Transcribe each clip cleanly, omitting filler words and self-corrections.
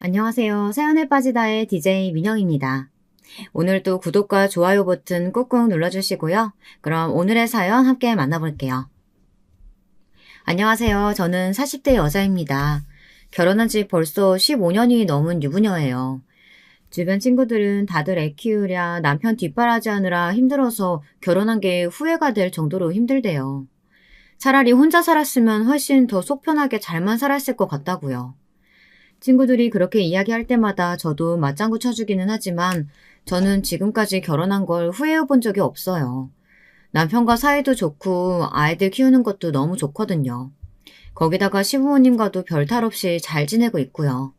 안녕하세요. 사연에 빠지다의 DJ 민영입니다. 오늘도 구독과 좋아요 버튼 꾹꾹 눌러주시고요. 그럼 오늘의 사연 함께 만나볼게요. 안녕하세요. 저는 40대 여자입니다. 결혼한 지 벌써 15년이 넘은 유부녀예요. 주변 친구들은 다들 애 키우랴 남편 뒷바라지 하느라 힘들어서 결혼한 게 후회가 될 정도로 힘들대요. 차라리 혼자 살았으면 훨씬 더 속 편하게 잘만 살았을 것 같다고요. 친구들이 그렇게 이야기할 때마다 저도 맞장구 쳐주기는 하지만 저는 지금까지 결혼한 걸 후회해 본 적이 없어요. 남편과 사이도 좋고 아이들 키우는 것도 너무 좋거든요. 거기다가 시부모님과도 별 탈 없이 잘 지내고 있고요.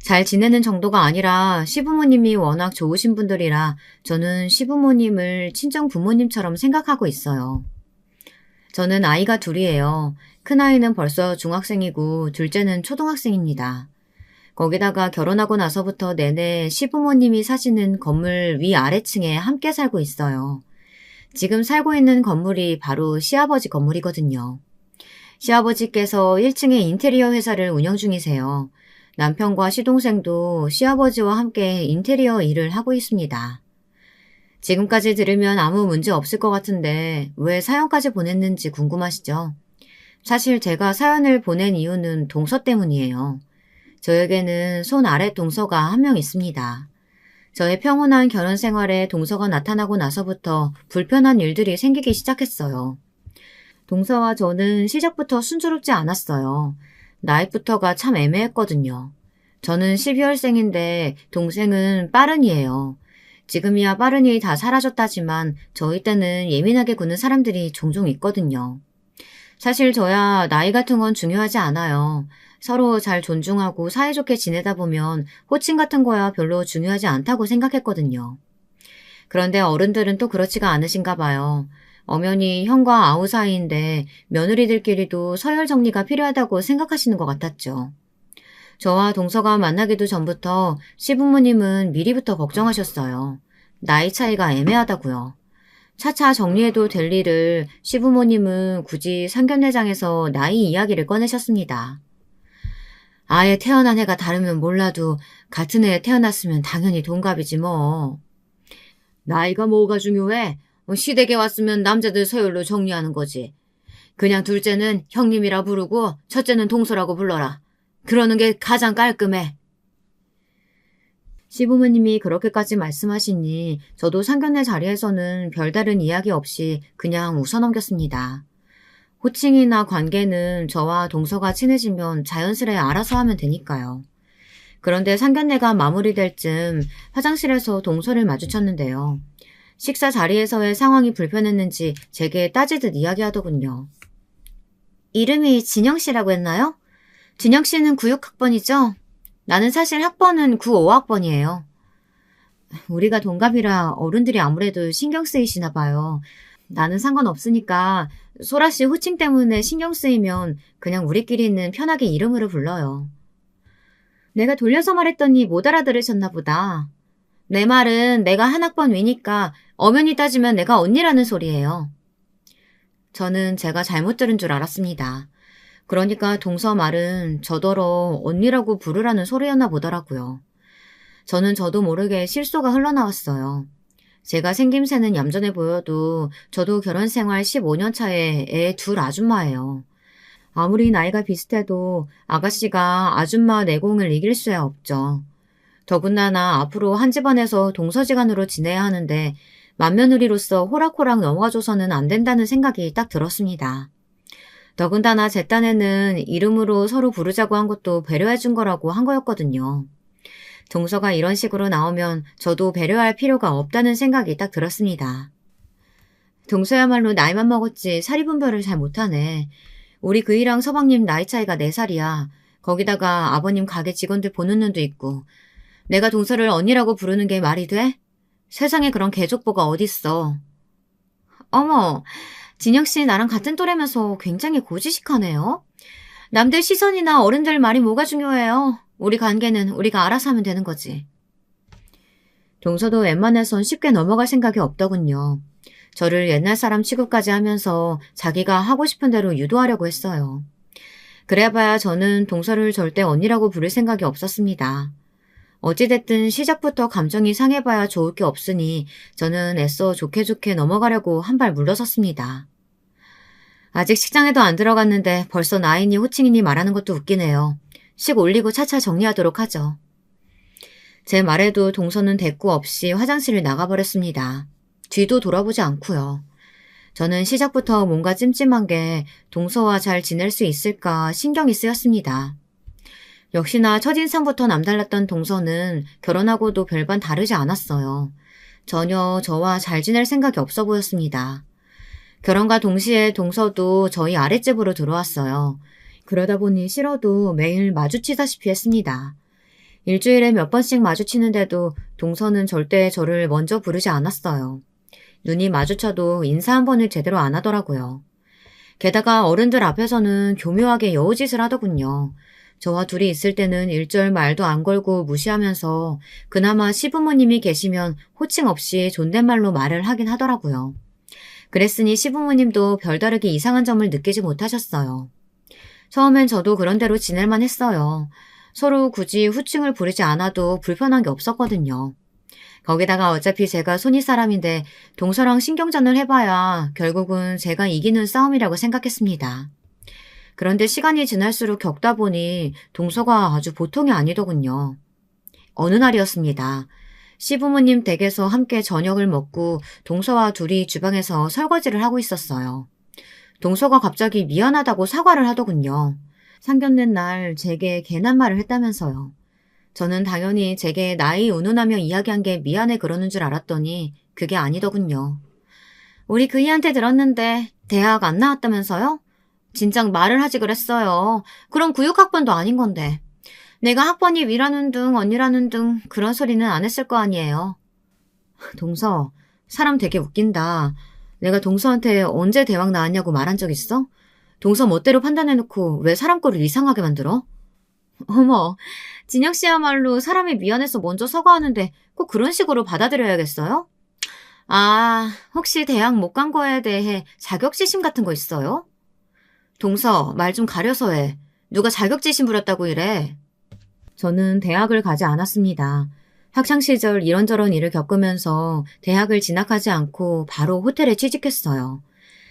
잘 지내는 정도가 아니라 시부모님이 워낙 좋으신 분들이라 저는 시부모님을 친정 부모님처럼 생각하고 있어요. 저는 아이가 둘이에요. 큰아이는 벌써 중학생이고 둘째는 초등학생입니다. 거기다가 결혼하고 나서부터 내내 시부모님이 사시는 건물 위아래층에 함께 살고 있어요. 지금 살고 있는 건물이 바로 시아버지 건물이거든요. 시아버지께서 1층에 인테리어 회사를 운영 중이세요. 남편과 시동생도 시아버지와 함께 인테리어 일을 하고 있습니다. 지금까지 들으면 아무 문제 없을 것 같은데 왜 사연까지 보냈는지 궁금하시죠? 사실 제가 사연을 보낸 이유는 동서 때문이에요. 저에게는 손 아래 동서가 한 명 있습니다. 저의 평온한 결혼 생활에 동서가 나타나고 나서부터 불편한 일들이 생기기 시작했어요. 동서와 저는 시작부터 순조롭지 않았어요. 나이부터가 참 애매했거든요. 저는 12월생인데 동생은 빠른이에요. 지금이야 빠른이 다 사라졌다지만 저희 때는 예민하게 구는 사람들이 종종 있거든요. 사실 저야 나이 같은 건 중요하지 않아요. 서로 잘 존중하고 사이좋게 지내다 보면 호칭 같은 거야 별로 중요하지 않다고 생각했거든요. 그런데 어른들은 또 그렇지가 않으신가 봐요. 엄연히 형과 아우 사이인데 며느리들끼리도 서열 정리가 필요하다고 생각하시는 것 같았죠. 저와 동서가 만나기도 전부터 시부모님은 미리부터 걱정하셨어요. 나이 차이가 애매하다고요. 차차 정리해도 될 일을 시부모님은 굳이 상견례장에서 나이 이야기를 꺼내셨습니다. 아예 태어난 해가 다르면 몰라도 같은 해에 태어났으면 당연히 동갑이지 뭐. 나이가 뭐가 중요해? 시댁에 왔으면 남자들 서열로 정리하는 거지. 그냥 둘째는 형님이라 부르고 첫째는 동서라고 불러라. 그러는 게 가장 깔끔해. 시부모님이 그렇게까지 말씀하시니 저도 상견례 자리에서는 별다른 이야기 없이 그냥 웃어넘겼습니다. 호칭이나 관계는 저와 동서가 친해지면 자연스레 알아서 하면 되니까요. 그런데 상견례가 마무리될 즈음 화장실에서 동서를 마주쳤는데요. 식사 자리에서의 상황이 불편했는지 제게 따지듯 이야기하더군요. 이름이 진영씨라고 했나요? 진영씨는 96학번이죠? 나는 사실 학번은 95학번이에요. 우리가 동갑이라 어른들이 아무래도 신경 쓰이시나 봐요. 나는 상관없으니까 소라씨 호칭 때문에 신경 쓰이면 그냥 우리끼리는 편하게 이름으로 불러요. 내가 돌려서 말했더니 못 알아들으셨나 보다. 내 말은 내가 한 학번 위니까 엄연히 따지면 내가 언니라는 소리예요. 저는 제가 잘못 들은 줄 알았습니다. 그러니까 동서 말은 저더러 언니라고 부르라는 소리였나 보더라고요. 저는 저도 모르게 실소가 흘러나왔어요. 제가 생김새는 얌전해 보여도 저도 결혼생활 15년 차에 애 둘 아줌마예요. 아무리 나이가 비슷해도 아가씨가 아줌마 내공을 이길 수야 없죠. 더군다나 앞으로 한 집안에서 동서지간으로 지내야 하는데 맏며느리로서 호락호락 넘어가줘서는 안 된다는 생각이 딱 들었습니다. 더군다나 제 딴에는 이름으로 서로 부르자고 한 것도 배려해준 거라고 한 거였거든요. 동서가 이런 식으로 나오면 저도 배려할 필요가 없다는 생각이 딱 들었습니다. 동서야말로 나이만 먹었지 사리 분별을 잘 못하네. 우리 그이랑 서방님 나이 차이가 4살이야. 거기다가 아버님 가게 직원들 보는 눈도 있고. 내가 동서를 언니라고 부르는 게 말이 돼? 세상에 그런 개족보가 어딨어. 어머, 진영씨 나랑 같은 또래면서 굉장히 고지식하네요. 남들 시선이나 어른들 말이 뭐가 중요해요. 우리 관계는 우리가 알아서 하면 되는 거지. 동서도 웬만해선 쉽게 넘어갈 생각이 없더군요. 저를 옛날 사람 취급까지 하면서 자기가 하고 싶은 대로 유도하려고 했어요. 그래봐야 저는 동서를 절대 언니라고 부를 생각이 없었습니다. 어찌됐든 시작부터 감정이 상해봐야 좋을 게 없으니 저는 애써 좋게 좋게 넘어가려고 한 발 물러섰습니다. 아직 식장에도 안 들어갔는데 벌써 나인이 호칭이니 말하는 것도 웃기네요. 식 올리고 차차 정리하도록 하죠. 제 말에도 동서는 대꾸 없이 화장실을 나가버렸습니다. 뒤도 돌아보지 않고요. 저는 시작부터 뭔가 찜찜한 게 동서와 잘 지낼 수 있을까 신경이 쓰였습니다. 역시나 첫인상부터 남달랐던 동서는 결혼하고도 별반 다르지 않았어요. 전혀 저와 잘 지낼 생각이 없어 보였습니다. 결혼과 동시에 동서도 저희 아랫집으로 들어왔어요. 그러다 보니 싫어도 매일 마주치다시피 했습니다. 일주일에 몇 번씩 마주치는데도 동서는 절대 저를 먼저 부르지 않았어요. 눈이 마주쳐도 인사 한 번을 제대로 안 하더라고요. 게다가 어른들 앞에서는 교묘하게 여우짓을 하더군요. 저와 둘이 있을 때는 일절 말도 안 걸고 무시하면서 그나마 시부모님이 계시면 호칭 없이 존댓말로 말을 하긴 하더라고요. 그랬으니 시부모님도 별다르게 이상한 점을 느끼지 못하셨어요. 처음엔 저도 그런 대로 지낼만 했어요. 서로 굳이 후칭을 부르지 않아도 불편한 게 없었거든요. 거기다가 어차피 제가 손이 사람인데 동서랑 신경전을 해봐야 결국은 제가 이기는 싸움이라고 생각했습니다. 그런데 시간이 지날수록 겪다 보니 동서가 아주 보통이 아니더군요. 어느 날이었습니다. 시부모님 댁에서 함께 저녁을 먹고 동서와 둘이 주방에서 설거지를 하고 있었어요. 동서가 갑자기 미안하다고 사과를 하더군요. 상견례 날 제게 괜한 말을 했다면서요. 저는 당연히 제게 나이 운운하며 이야기한 게 미안해 그러는 줄 알았더니 그게 아니더군요. 우리 그이한테 들었는데 대학 안 나왔다면서요? 진작 말을 하지 그랬어요. 그럼 구육학번도 아닌 건데. 내가 학번이 위라는 둥 언니라는 둥 그런 소리는 안 했을 거 아니에요. 동서, 사람 되게 웃긴다. 내가 동서한테 언제 대학 나왔냐고 말한 적 있어? 동서 멋대로 판단해놓고 왜 사람 꼴을 이상하게 만들어? 어머, 진혁 씨야말로 사람이 미안해서 먼저 사과하는데 꼭 그런 식으로 받아들여야겠어요? 아, 혹시 대학 못 간 거에 대해 자격지심 같은 거 있어요? 동서, 말 좀 가려서 해. 누가 자격지심 부렸다고 이래? 저는 대학을 가지 않았습니다. 학창시절 이런저런 일을 겪으면서 대학을 진학하지 않고 바로 호텔에 취직했어요.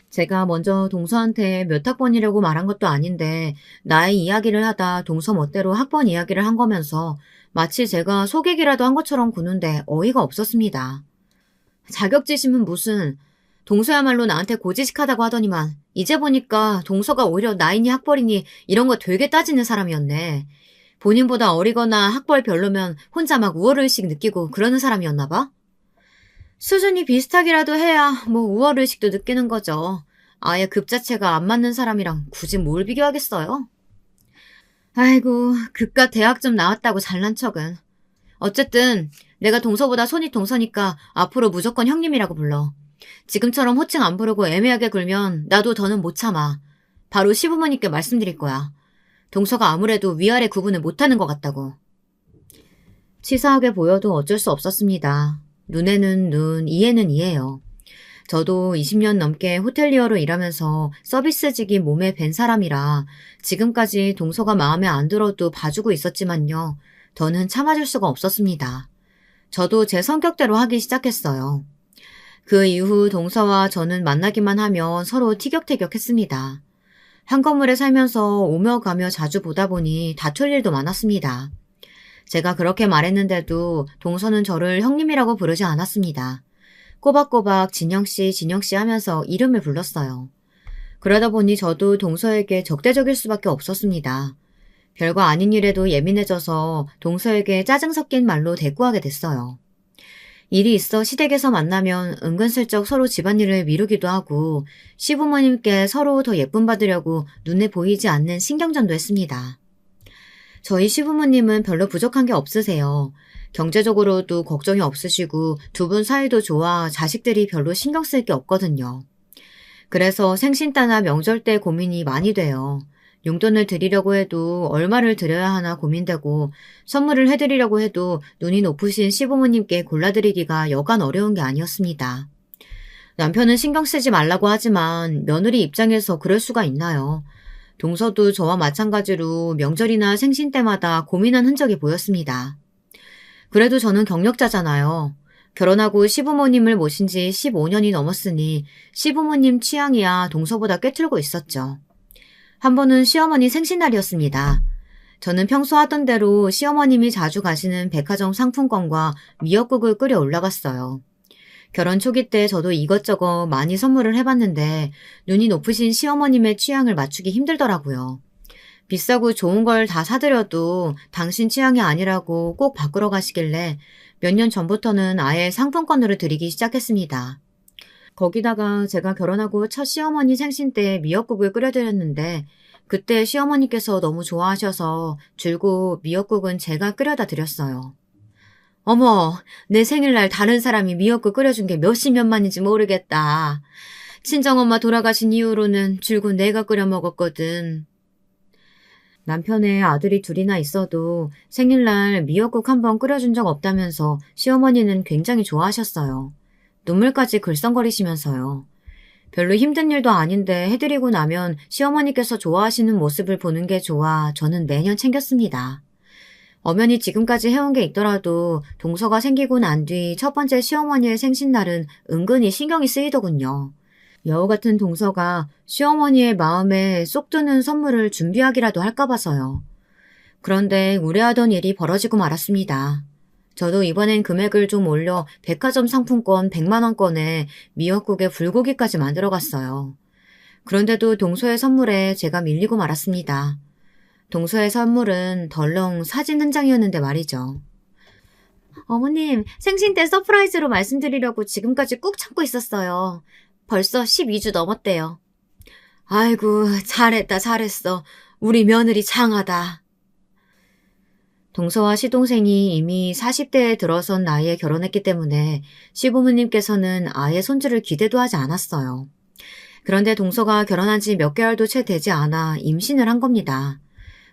제가 먼저 동서한테 몇 학번이라고 말한 것도 아닌데 나의 이야기를 하다 동서 멋대로 학번 이야기를 한 거면서 마치 제가 속이기라도 한 것처럼 구는데 어이가 없었습니다. 자격지심은 무슨, 동서야말로 나한테 고지식하다고 하더니만 이제 보니까 동서가 오히려 나이니 학벌이니 이런 거 되게 따지는 사람이었네. 본인보다 어리거나 학벌 별로면 혼자 막 우월의식 느끼고 그러는 사람이었나 봐. 수준이 비슷하기라도 해야 뭐 우월의식도 느끼는 거죠. 아예 급 자체가 안 맞는 사람이랑 굳이 뭘 비교하겠어요? 아이고, 그깟 대학 좀 나왔다고 잘난 척은. 어쨌든 내가 동서보다 손이 동서니까 앞으로 무조건 형님이라고 불러. 지금처럼 호칭 안 부르고 애매하게 굴면 나도 더는 못 참아. 바로 시부모님께 말씀드릴 거야. 동서가 아무래도 위아래 구분을 못하는 것 같다고. 치사하게 보여도 어쩔 수 없었습니다. 눈에는 눈, 이에는 이예요. 저도 20년 넘게 호텔리어로 일하면서 서비스직이 몸에 밴 사람이라 지금까지 동서가 마음에 안 들어도 봐주고 있었지만요. 더는 참아줄 수가 없었습니다. 저도 제 성격대로 하기 시작했어요. 그 이후 동서와 저는 만나기만 하면 서로 티격태격했습니다. 한 건물에 살면서 오며 가며 자주 보다 보니 다툴 일도 많았습니다. 제가 그렇게 말했는데도 동서는 저를 형님이라고 부르지 않았습니다. 꼬박꼬박 진영씨, 진영씨 하면서 이름을 불렀어요. 그러다 보니 저도 동서에게 적대적일 수밖에 없었습니다. 별거 아닌 일에도 예민해져서 동서에게 짜증 섞인 말로 대꾸하게 됐어요. 일이 있어 시댁에서 만나면 은근슬쩍 서로 집안일을 미루기도 하고 시부모님께 서로 더 예쁨 받으려고 눈에 보이지 않는 신경전도 했습니다. 저희 시부모님은 별로 부족한 게 없으세요. 경제적으로도 걱정이 없으시고 두 분 사이도 좋아 자식들이 별로 신경 쓸 게 없거든요. 그래서 생신따나 명절 때 고민이 많이 돼요. 용돈을 드리려고 해도 얼마를 드려야 하나 고민되고 선물을 해드리려고 해도 눈이 높으신 시부모님께 골라드리기가 여간 어려운 게 아니었습니다. 남편은 신경 쓰지 말라고 하지만 며느리 입장에서 그럴 수가 있나요? 동서도 저와 마찬가지로 명절이나 생신 때마다 고민한 흔적이 보였습니다. 그래도 저는 경력자잖아요. 결혼하고 시부모님을 모신 지 15년이 넘었으니 시부모님 취향이야 동서보다 꿰뚫고 있었죠. 한 번은 시어머니 생신날이었습니다. 저는 평소 하던 대로 시어머님이 자주 가시는 백화점 상품권과 미역국을 끓여 올라갔어요. 결혼 초기 때 저도 이것저것 많이 선물을 해봤는데 눈이 높으신 시어머님의 취향을 맞추기 힘들더라고요. 비싸고 좋은 걸 다 사드려도 당신 취향이 아니라고 꼭 바꾸러 가시길래 몇 년 전부터는 아예 상품권으로 드리기 시작했습니다. 거기다가 제가 결혼하고 첫 시어머니 생신 때 미역국을 끓여드렸는데 그때 시어머니께서 너무 좋아하셔서 줄곧 미역국은 제가 끓여다 드렸어요. 어머, 내 생일날 다른 사람이 미역국 끓여준 게 몇십 년만인지 모르겠다. 친정엄마 돌아가신 이후로는 줄곧 내가 끓여 먹었거든. 남편의 아들이 둘이나 있어도 생일날 미역국 한 번 끓여준 적 없다면서 시어머니는 굉장히 좋아하셨어요. 눈물까지 글썽거리시면서요. 별로 힘든 일도 아닌데 해드리고 나면 시어머니께서 좋아하시는 모습을 보는 게 좋아 저는 매년 챙겼습니다. 엄연히 지금까지 해온 게 있더라도 동서가 생기고 난 뒤 첫 번째 시어머니의 생신날은 은근히 신경이 쓰이더군요. 여우 같은 동서가 시어머니의 마음에 쏙 드는 선물을 준비하기라도 할까 봐서요. 그런데 우려하던 일이 벌어지고 말았습니다. 저도 이번엔 금액을 좀 올려 백화점 상품권 100만 원권에 미역국에 불고기까지 만들어갔어요. 그런데도 동서의 선물에 제가 밀리고 말았습니다. 동서의 선물은 덜렁 사진 한 장이었는데 말이죠. 어머님, 생신 때 서프라이즈로 말씀드리려고 지금까지 꾹 참고 있었어요. 벌써 12주 넘었대요. 아이고, 잘했다, 잘했어. 우리 며느리 장하다. 동서와 시동생이 이미 40대에 들어선 나이에 결혼했기 때문에 시부모님께서는 아예 손주를 기대도 하지 않았어요. 그런데 동서가 결혼한 지 몇 개월도 채 되지 않아 임신을 한 겁니다.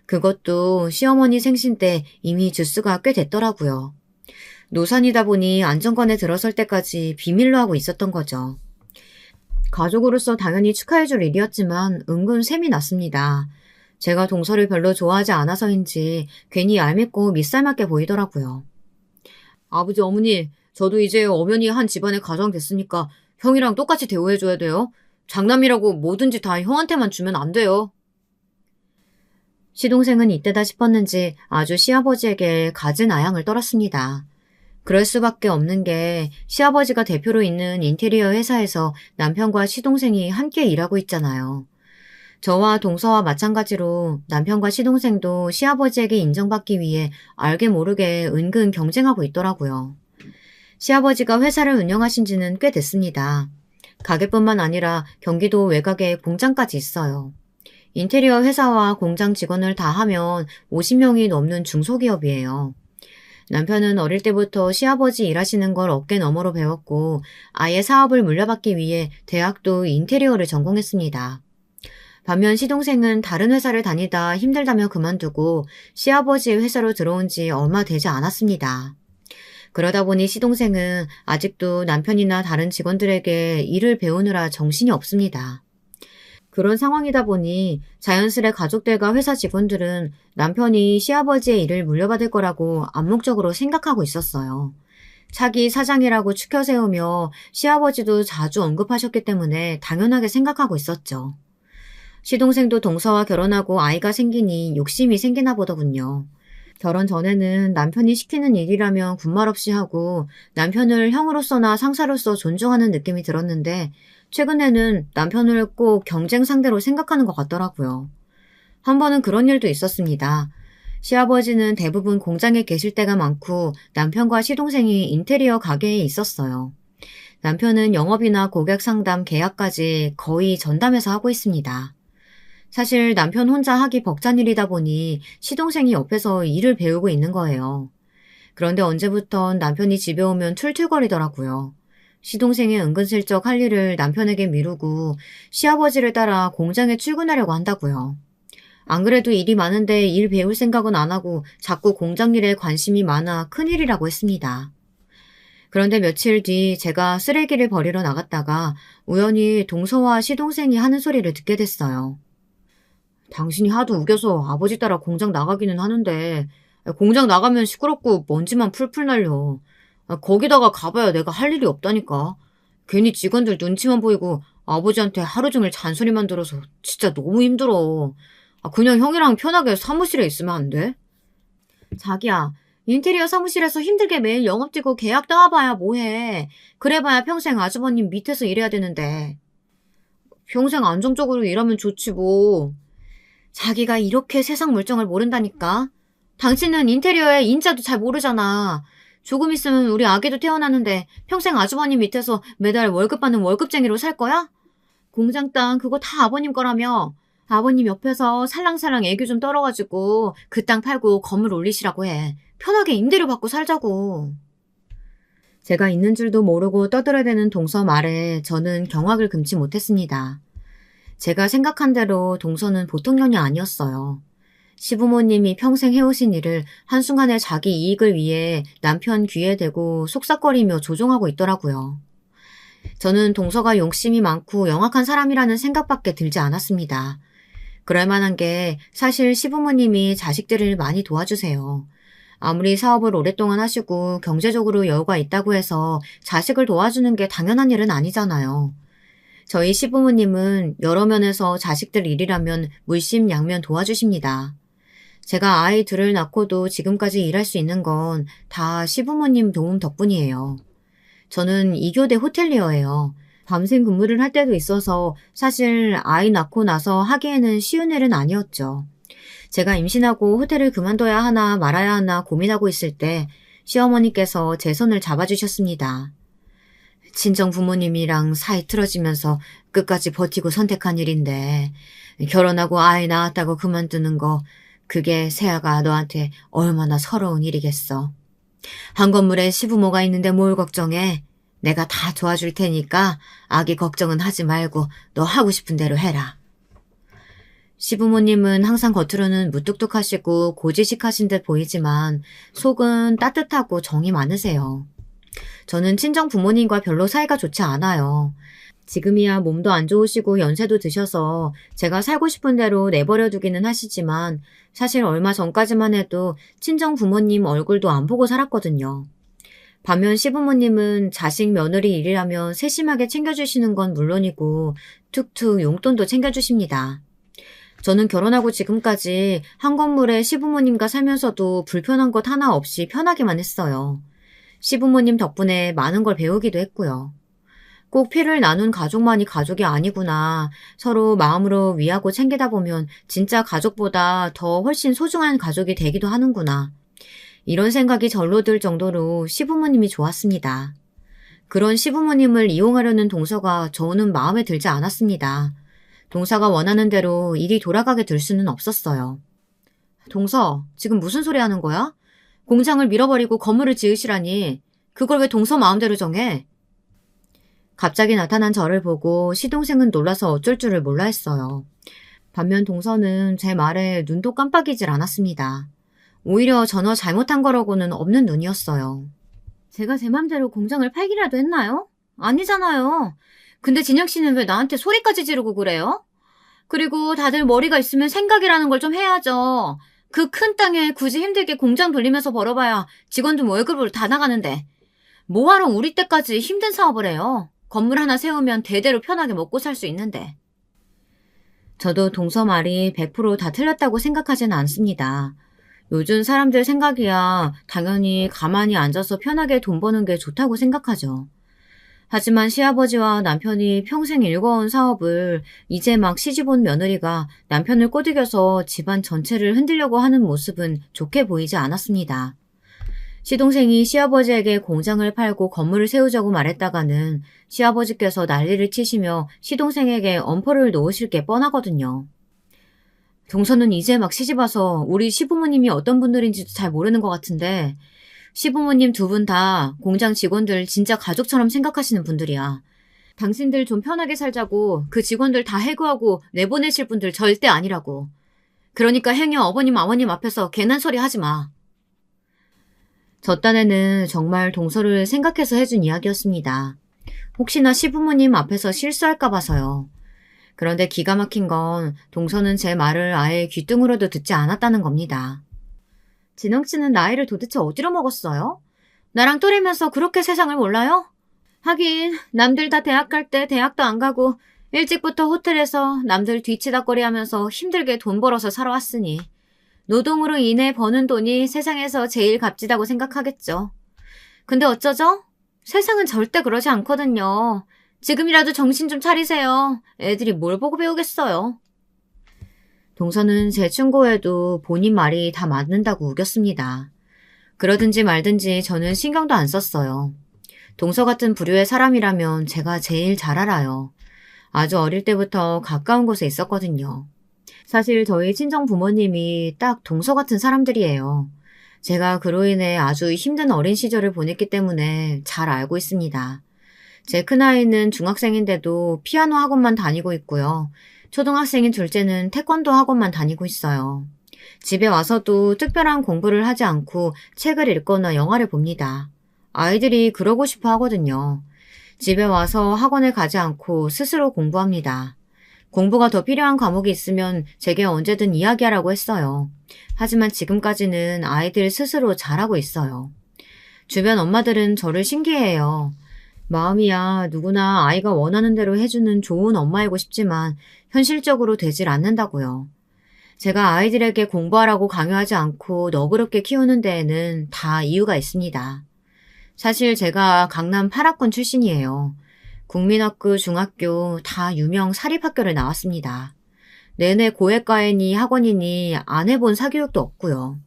그것도 시어머니 생신 때 이미 주수가 꽤 됐더라고요. 노산이다 보니 안정권에 들어설 때까지 비밀로 하고 있었던 거죠. 가족으로서 당연히 축하해줄 일이었지만 은근 셈이 났습니다. 제가 동서를 별로 좋아하지 않아서인지 괜히 얄밉고 밑살맞게 보이더라고요. 아버지, 어머니, 저도 이제 엄연히 한 집안의 가정 됐으니까 형이랑 똑같이 대우해줘야 돼요. 장남이라고 뭐든지 다 형한테만 주면 안 돼요. 시동생은 이때다 싶었는지 아주 시아버지에게 갖은 아양을 떨었습니다. 그럴 수밖에 없는 게 시아버지가 대표로 있는 인테리어 회사에서 남편과 시동생이 함께 일하고 있잖아요. 저와 동서와 마찬가지로 남편과 시동생도 시아버지에게 인정받기 위해 알게 모르게 은근 경쟁하고 있더라고요. 시아버지가 회사를 운영하신 지는 꽤 됐습니다. 가게뿐만 아니라 경기도 외곽에 공장까지 있어요. 인테리어 회사와 공장 직원을 다 하면 50명이 넘는 중소기업이에요. 남편은 어릴 때부터 시아버지 일하시는 걸 어깨 너머로 배웠고 아예 사업을 물려받기 위해 대학도 인테리어를 전공했습니다. 반면 시동생은 다른 회사를 다니다 힘들다며 그만두고 시아버지의 회사로 들어온 지 얼마 되지 않았습니다. 그러다 보니 시동생은 아직도 남편이나 다른 직원들에게 일을 배우느라 정신이 없습니다. 그런 상황이다 보니 자연스레 가족들과 회사 직원들은 남편이 시아버지의 일을 물려받을 거라고 암묵적으로 생각하고 있었어요. 차기 사장이라고 추켜 세우며 시아버지도 자주 언급하셨기 때문에 당연하게 생각하고 있었죠. 시동생도 동서와 결혼하고 아이가 생기니 욕심이 생기나 보더군요. 결혼 전에는 남편이 시키는 일이라면 군말 없이 하고 남편을 형으로서나 상사로서 존중하는 느낌이 들었는데 최근에는 남편을 꼭 경쟁 상대로 생각하는 것 같더라고요. 한 번은 그런 일도 있었습니다. 시아버지는 대부분 공장에 계실 때가 많고 남편과 시동생이 인테리어 가게에 있었어요. 남편은 영업이나 고객 상담, 계약까지 거의 전담해서 하고 있습니다. 사실 남편 혼자 하기 벅찬 일이다 보니 시동생이 옆에서 일을 배우고 있는 거예요. 그런데 언제부턴 남편이 집에 오면 툴툴거리더라고요. 시동생이 은근슬쩍 할 일을 남편에게 미루고 시아버지를 따라 공장에 출근하려고 한다고요. 안 그래도 일이 많은데 일 배울 생각은 안 하고 자꾸 공장 일에 관심이 많아 큰일이라고 했습니다. 그런데 며칠 뒤 제가 쓰레기를 버리러 나갔다가 우연히 동서와 시동생이 하는 소리를 듣게 됐어요. 당신이 하도 우겨서 아버지 따라 공장 나가기는 하는데 공장 나가면 시끄럽고 먼지만 풀풀 날려. 거기다가 가봐야 내가 할 일이 없다니까. 괜히 직원들 눈치만 보이고 아버지한테 하루 종일 잔소리만 들어서 진짜 너무 힘들어. 그냥 형이랑 편하게 사무실에 있으면 안 돼? 자기야, 인테리어 사무실에서 힘들게 매일 영업 뛰고 계약 따와봐야 뭐해. 그래봐야 평생 아주버님 밑에서 일해야 되는데. 평생 안정적으로 일하면 좋지 뭐. 자기가 이렇게 세상 물정을 모른다니까. 당신은 인테리어의 인자도 잘 모르잖아. 조금 있으면 우리 아기도 태어나는데 평생 아주버님 밑에서 매달 월급 받는 월급쟁이로 살 거야? 공장 땅 그거 다 아버님 거라며. 아버님 옆에서 살랑살랑 애교 좀 떨어가지고 그 땅 팔고 건물 올리시라고 해. 편하게 임대료 받고 살자고. 제가 있는 줄도 모르고 떠들어대는 동서 말에 저는 경악을 금치 못했습니다. 제가 생각한 대로 동서는 보통 년이 아니었어요. 시부모님이 평생 해오신 일을 한순간에 자기 이익을 위해 남편 귀에 대고 속삭거리며 조종하고 있더라고요. 저는 동서가 용심이 많고 영악한 사람이라는 생각밖에 들지 않았습니다. 그럴 만한 게 사실 시부모님이 자식들을 많이 도와주세요. 아무리 사업을 오랫동안 하시고 경제적으로 여유가 있다고 해서 자식을 도와주는 게 당연한 일은 아니잖아요. 저희 시부모님은 여러 면에서 자식들 일이라면 물심양면 도와주십니다. 제가 아이 둘을 낳고도 지금까지 일할 수 있는 건 다 시부모님 도움 덕분이에요. 저는 2교대 호텔리어예요. 밤샘 근무를 할 때도 있어서 사실 아이 낳고 나서 하기에는 쉬운 일은 아니었죠. 제가 임신하고 호텔을 그만둬야 하나 말아야 하나 고민하고 있을 때 시어머니께서 제 손을 잡아주셨습니다. 친정 부모님이랑 사이 틀어지면서 끝까지 버티고 선택한 일인데 결혼하고 아이 낳았다고 그만두는 거 그게 세아가 너한테 얼마나 서러운 일이겠어. 한 건물에 시부모가 있는데 뭘 걱정해. 내가 다 도와줄 테니까 아기 걱정은 하지 말고 너 하고 싶은 대로 해라. 시부모님은 항상 겉으로는 무뚝뚝하시고 고지식하신 듯 보이지만 속은 따뜻하고 정이 많으세요. 저는 친정 부모님과 별로 사이가 좋지 않아요. 지금이야 몸도 안 좋으시고 연세도 드셔서 제가 살고 싶은 대로 내버려 두기는 하시지만 사실 얼마 전까지만 해도 친정 부모님 얼굴도 안 보고 살았거든요. 반면 시부모님은 자식 며느리 일이라면 세심하게 챙겨주시는 건 물론이고 툭툭 용돈도 챙겨주십니다. 저는 결혼하고 지금까지 한 건물에 시부모님과 살면서도 불편한 것 하나 없이 편하게만 했어요. 시부모님 덕분에 많은 걸 배우기도 했고요. 꼭 피를 나눈 가족만이 가족이 아니구나. 서로 마음으로 위하고 챙기다 보면 진짜 가족보다 더 훨씬 소중한 가족이 되기도 하는구나. 이런 생각이 절로 들 정도로 시부모님이 좋았습니다. 그런 시부모님을 이용하려는 동서가 저는 마음에 들지 않았습니다. 동서가 원하는 대로 일이 돌아가게 될 수는 없었어요. 동서, 지금 무슨 소리 하는 거야? 공장을 밀어버리고 건물을 지으시라니. 그걸 왜 동서 마음대로 정해? 갑자기 나타난 저를 보고 시동생은 놀라서 어쩔 줄을 몰라 했어요. 반면 동서는 제 말에 눈도 깜빡이질 않았습니다. 오히려 전혀 잘못한 거라고는 없는 눈이었어요. 제가 제 맘대로 공장을 팔기라도 했나요? 아니잖아요. 근데 진혁 씨는 왜 나한테 소리까지 지르고 그래요? 그리고 다들 머리가 있으면 생각이라는 걸 좀 해야죠. 그 큰 땅에 굳이 힘들게 공장 돌리면서 벌어봐야 직원들 월급으로 다 나가는데 뭐하러 우리 때까지 힘든 사업을 해요? 건물 하나 세우면 대대로 편하게 먹고 살 수 있는데. 저도 동서 말이 100% 다 틀렸다고 생각하지는 않습니다. 요즘 사람들 생각이야 당연히 가만히 앉아서 편하게 돈 버는 게 좋다고 생각하죠. 하지만 시아버지와 남편이 평생 일궈온 사업을 이제 막 시집온 며느리가 남편을 꼬드겨서 집안 전체를 흔들려고 하는 모습은 좋게 보이지 않았습니다. 시동생이 시아버지에게 공장을 팔고 건물을 세우자고 말했다가는 시아버지께서 난리를 치시며 시동생에게 엄포를 놓으실 게 뻔하거든요. 동서는 이제 막 시집와서 우리 시부모님이 어떤 분들인지도 잘 모르는 것 같은데 시부모님 두 분 다 공장 직원들 진짜 가족처럼 생각하시는 분들이야. 당신들 좀 편하게 살자고 그 직원들 다 해고하고 내보내실 분들 절대 아니라고. 그러니까 행여 어머님 아버님 앞에서 괜한 소리 하지 마. 저 딴에는 정말 동서를 생각해서 해준 이야기였습니다. 혹시나 시부모님 앞에서 실수할까 봐서요. 그런데 기가 막힌 건 동서는 제 말을 아예 귀뚱으로도 듣지 않았다는 겁니다. 진영 씨는 나이를 도대체 어디로 먹었어요? 나랑 또래면서 그렇게 세상을 몰라요? 하긴 남들 다 대학 갈 때 대학도 안 가고 일찍부터 호텔에서 남들 뒤치다꺼리 하면서 힘들게 돈 벌어서 살아왔으니 노동으로 인해 버는 돈이 세상에서 제일 값지다고 생각하겠죠. 근데 어쩌죠? 세상은 절대 그러지 않거든요. 지금이라도 정신 좀 차리세요. 애들이 뭘 보고 배우겠어요. 동서는 제 충고에도 본인 말이 다 맞는다고 우겼습니다. 그러든지 말든지 저는 신경도 안 썼어요. 동서 같은 부류의 사람이라면 제가 제일 잘 알아요. 아주 어릴 때부터 가까운 곳에 있었거든요. 사실 저희 친정 부모님이 딱 동서 같은 사람들이에요. 제가 그로 인해 아주 힘든 어린 시절을 보냈기 때문에 잘 알고 있습니다. 제 큰아이는 중학생인데도 피아노 학원만 다니고 있고요. 초등학생인 둘째는 태권도 학원만 다니고 있어요. 집에 와서도 특별한 공부를 하지 않고 책을 읽거나 영화를 봅니다. 아이들이 그러고 싶어 하거든요. 집에 와서 학원을 가지 않고 스스로 공부합니다. 공부가 더 필요한 과목이 있으면 제게 언제든 이야기하라고 했어요. 하지만 지금까지는 아이들 스스로 잘하고 있어요. 주변 엄마들은 저를 신기해해요. 마음이야 누구나 아이가 원하는 대로 해주는 좋은 엄마이고 싶지만 현실적으로 되질 않는다고요. 제가 아이들에게 공부하라고 강요하지 않고 너그럽게 키우는 데에는 다 이유가 있습니다. 사실 제가 강남 8학군 출신이에요. 국민학교, 중학교 다 유명 사립학교를 나왔습니다. 내내 고액과외니 학원이니 안 해본 사교육도 없고요.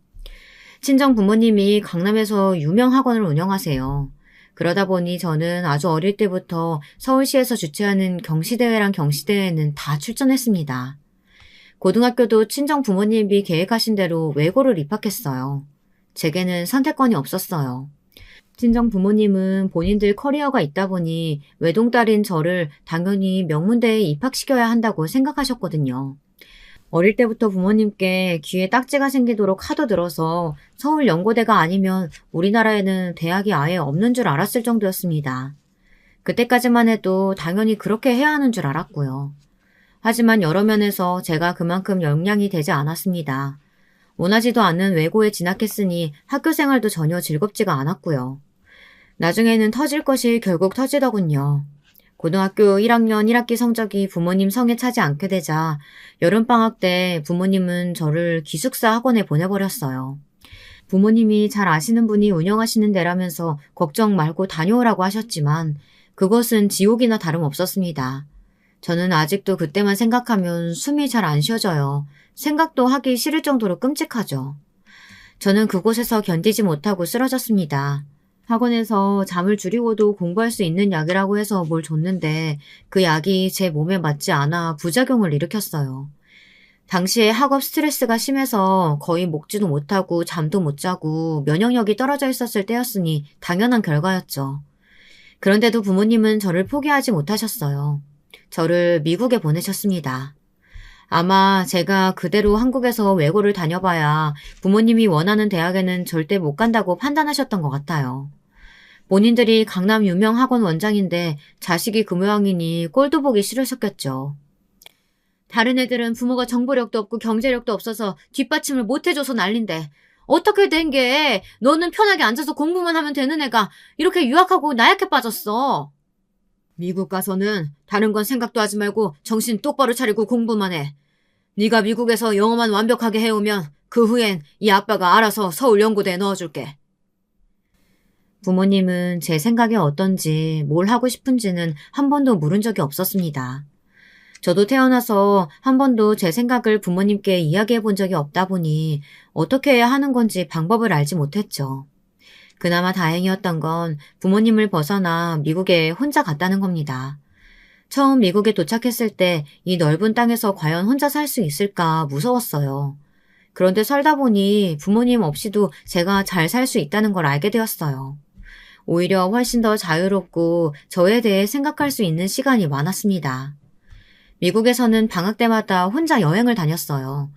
친정 부모님이 강남에서 유명 학원을 운영하세요. 그러다 보니 저는 아주 어릴 때부터 서울시에서 주최하는 경시대회랑 경시대회에는 다 출전했습니다. 고등학교도 친정 부모님이 계획하신 대로 외고를 입학했어요. 제게는 선택권이 없었어요. 친정 부모님은 본인들 커리어가 있다 보니 외동딸인 저를 당연히 명문대에 입학시켜야 한다고 생각하셨거든요. 어릴 때부터 부모님께 귀에 딱지가 생기도록 하도 들어서 서울 연고대가 아니면 우리나라에는 대학이 아예 없는 줄 알았을 정도였습니다. 그때까지만 해도 당연히 그렇게 해야 하는 줄 알았고요. 하지만 여러 면에서 제가 그만큼 역량이 되지 않았습니다. 원하지도 않는 외고에 진학했으니 학교 생활도 전혀 즐겁지가 않았고요. 나중에는 터질 것이 결국 터지더군요. 고등학교 1학년 1학기 성적이 부모님 성에 차지 않게 되자 여름방학 때 부모님은 저를 기숙사 학원에 보내버렸어요. 부모님이 잘 아시는 분이 운영하시는 데라면서 걱정 말고 다녀오라고 하셨지만 그것은 지옥이나 다름없었습니다. 저는 아직도 그때만 생각하면 숨이 잘 안 쉬어져요. 생각도 하기 싫을 정도로 끔찍하죠. 저는 그곳에서 견디지 못하고 쓰러졌습니다. 학원에서 잠을 줄이고도 공부할 수 있는 약이라고 해서 뭘 줬는데 그 약이 제 몸에 맞지 않아 부작용을 일으켰어요. 당시에 학업 스트레스가 심해서 거의 먹지도 못하고 잠도 못 자고 면역력이 떨어져 있었을 때였으니 당연한 결과였죠. 그런데도 부모님은 저를 포기하지 못하셨어요. 저를 미국에 보내셨습니다. 아마 제가 그대로 한국에서 외고를 다녀봐야 부모님이 원하는 대학에는 절대 못 간다고 판단하셨던 것 같아요. 본인들이 강남 유명 학원 원장인데 자식이 그 모양이니 꼴도 보기 싫으셨겠죠. 다른 애들은 부모가 정보력도 없고 경제력도 없어서 뒷받침을 못 해줘서 난린데 어떻게 된 게 너는 편하게 앉아서 공부만 하면 되는 애가 이렇게 유학하고 나약해 빠졌어. 미국 가서는 다른 건 생각도 하지 말고 정신 똑바로 차리고 공부만 해. 네가 미국에서 영어만 완벽하게 해오면 그 후엔 이 아빠가 알아서 서울 연고대에 넣어줄게. 부모님은 제 생각이 어떤지 뭘 하고 싶은지는 한 번도 물은 적이 없었습니다. 저도 태어나서 한 번도 제 생각을 부모님께 이야기해 본 적이 없다 보니 어떻게 해야 하는 건지 방법을 알지 못했죠. 그나마 다행이었던 건 부모님을 벗어나 미국에 혼자 갔다는 겁니다. 처음 미국에 도착했을 때 이 넓은 땅에서 과연 혼자 살 수 있을까 무서웠어요. 그런데 살다 보니 부모님 없이도 제가 잘 살 수 있다는 걸 알게 되었어요. 오히려 훨씬 더 자유롭고 저에 대해 생각할 수 있는 시간이 많았습니다. 미국에서는 방학 때마다 혼자 여행을 다녔어요.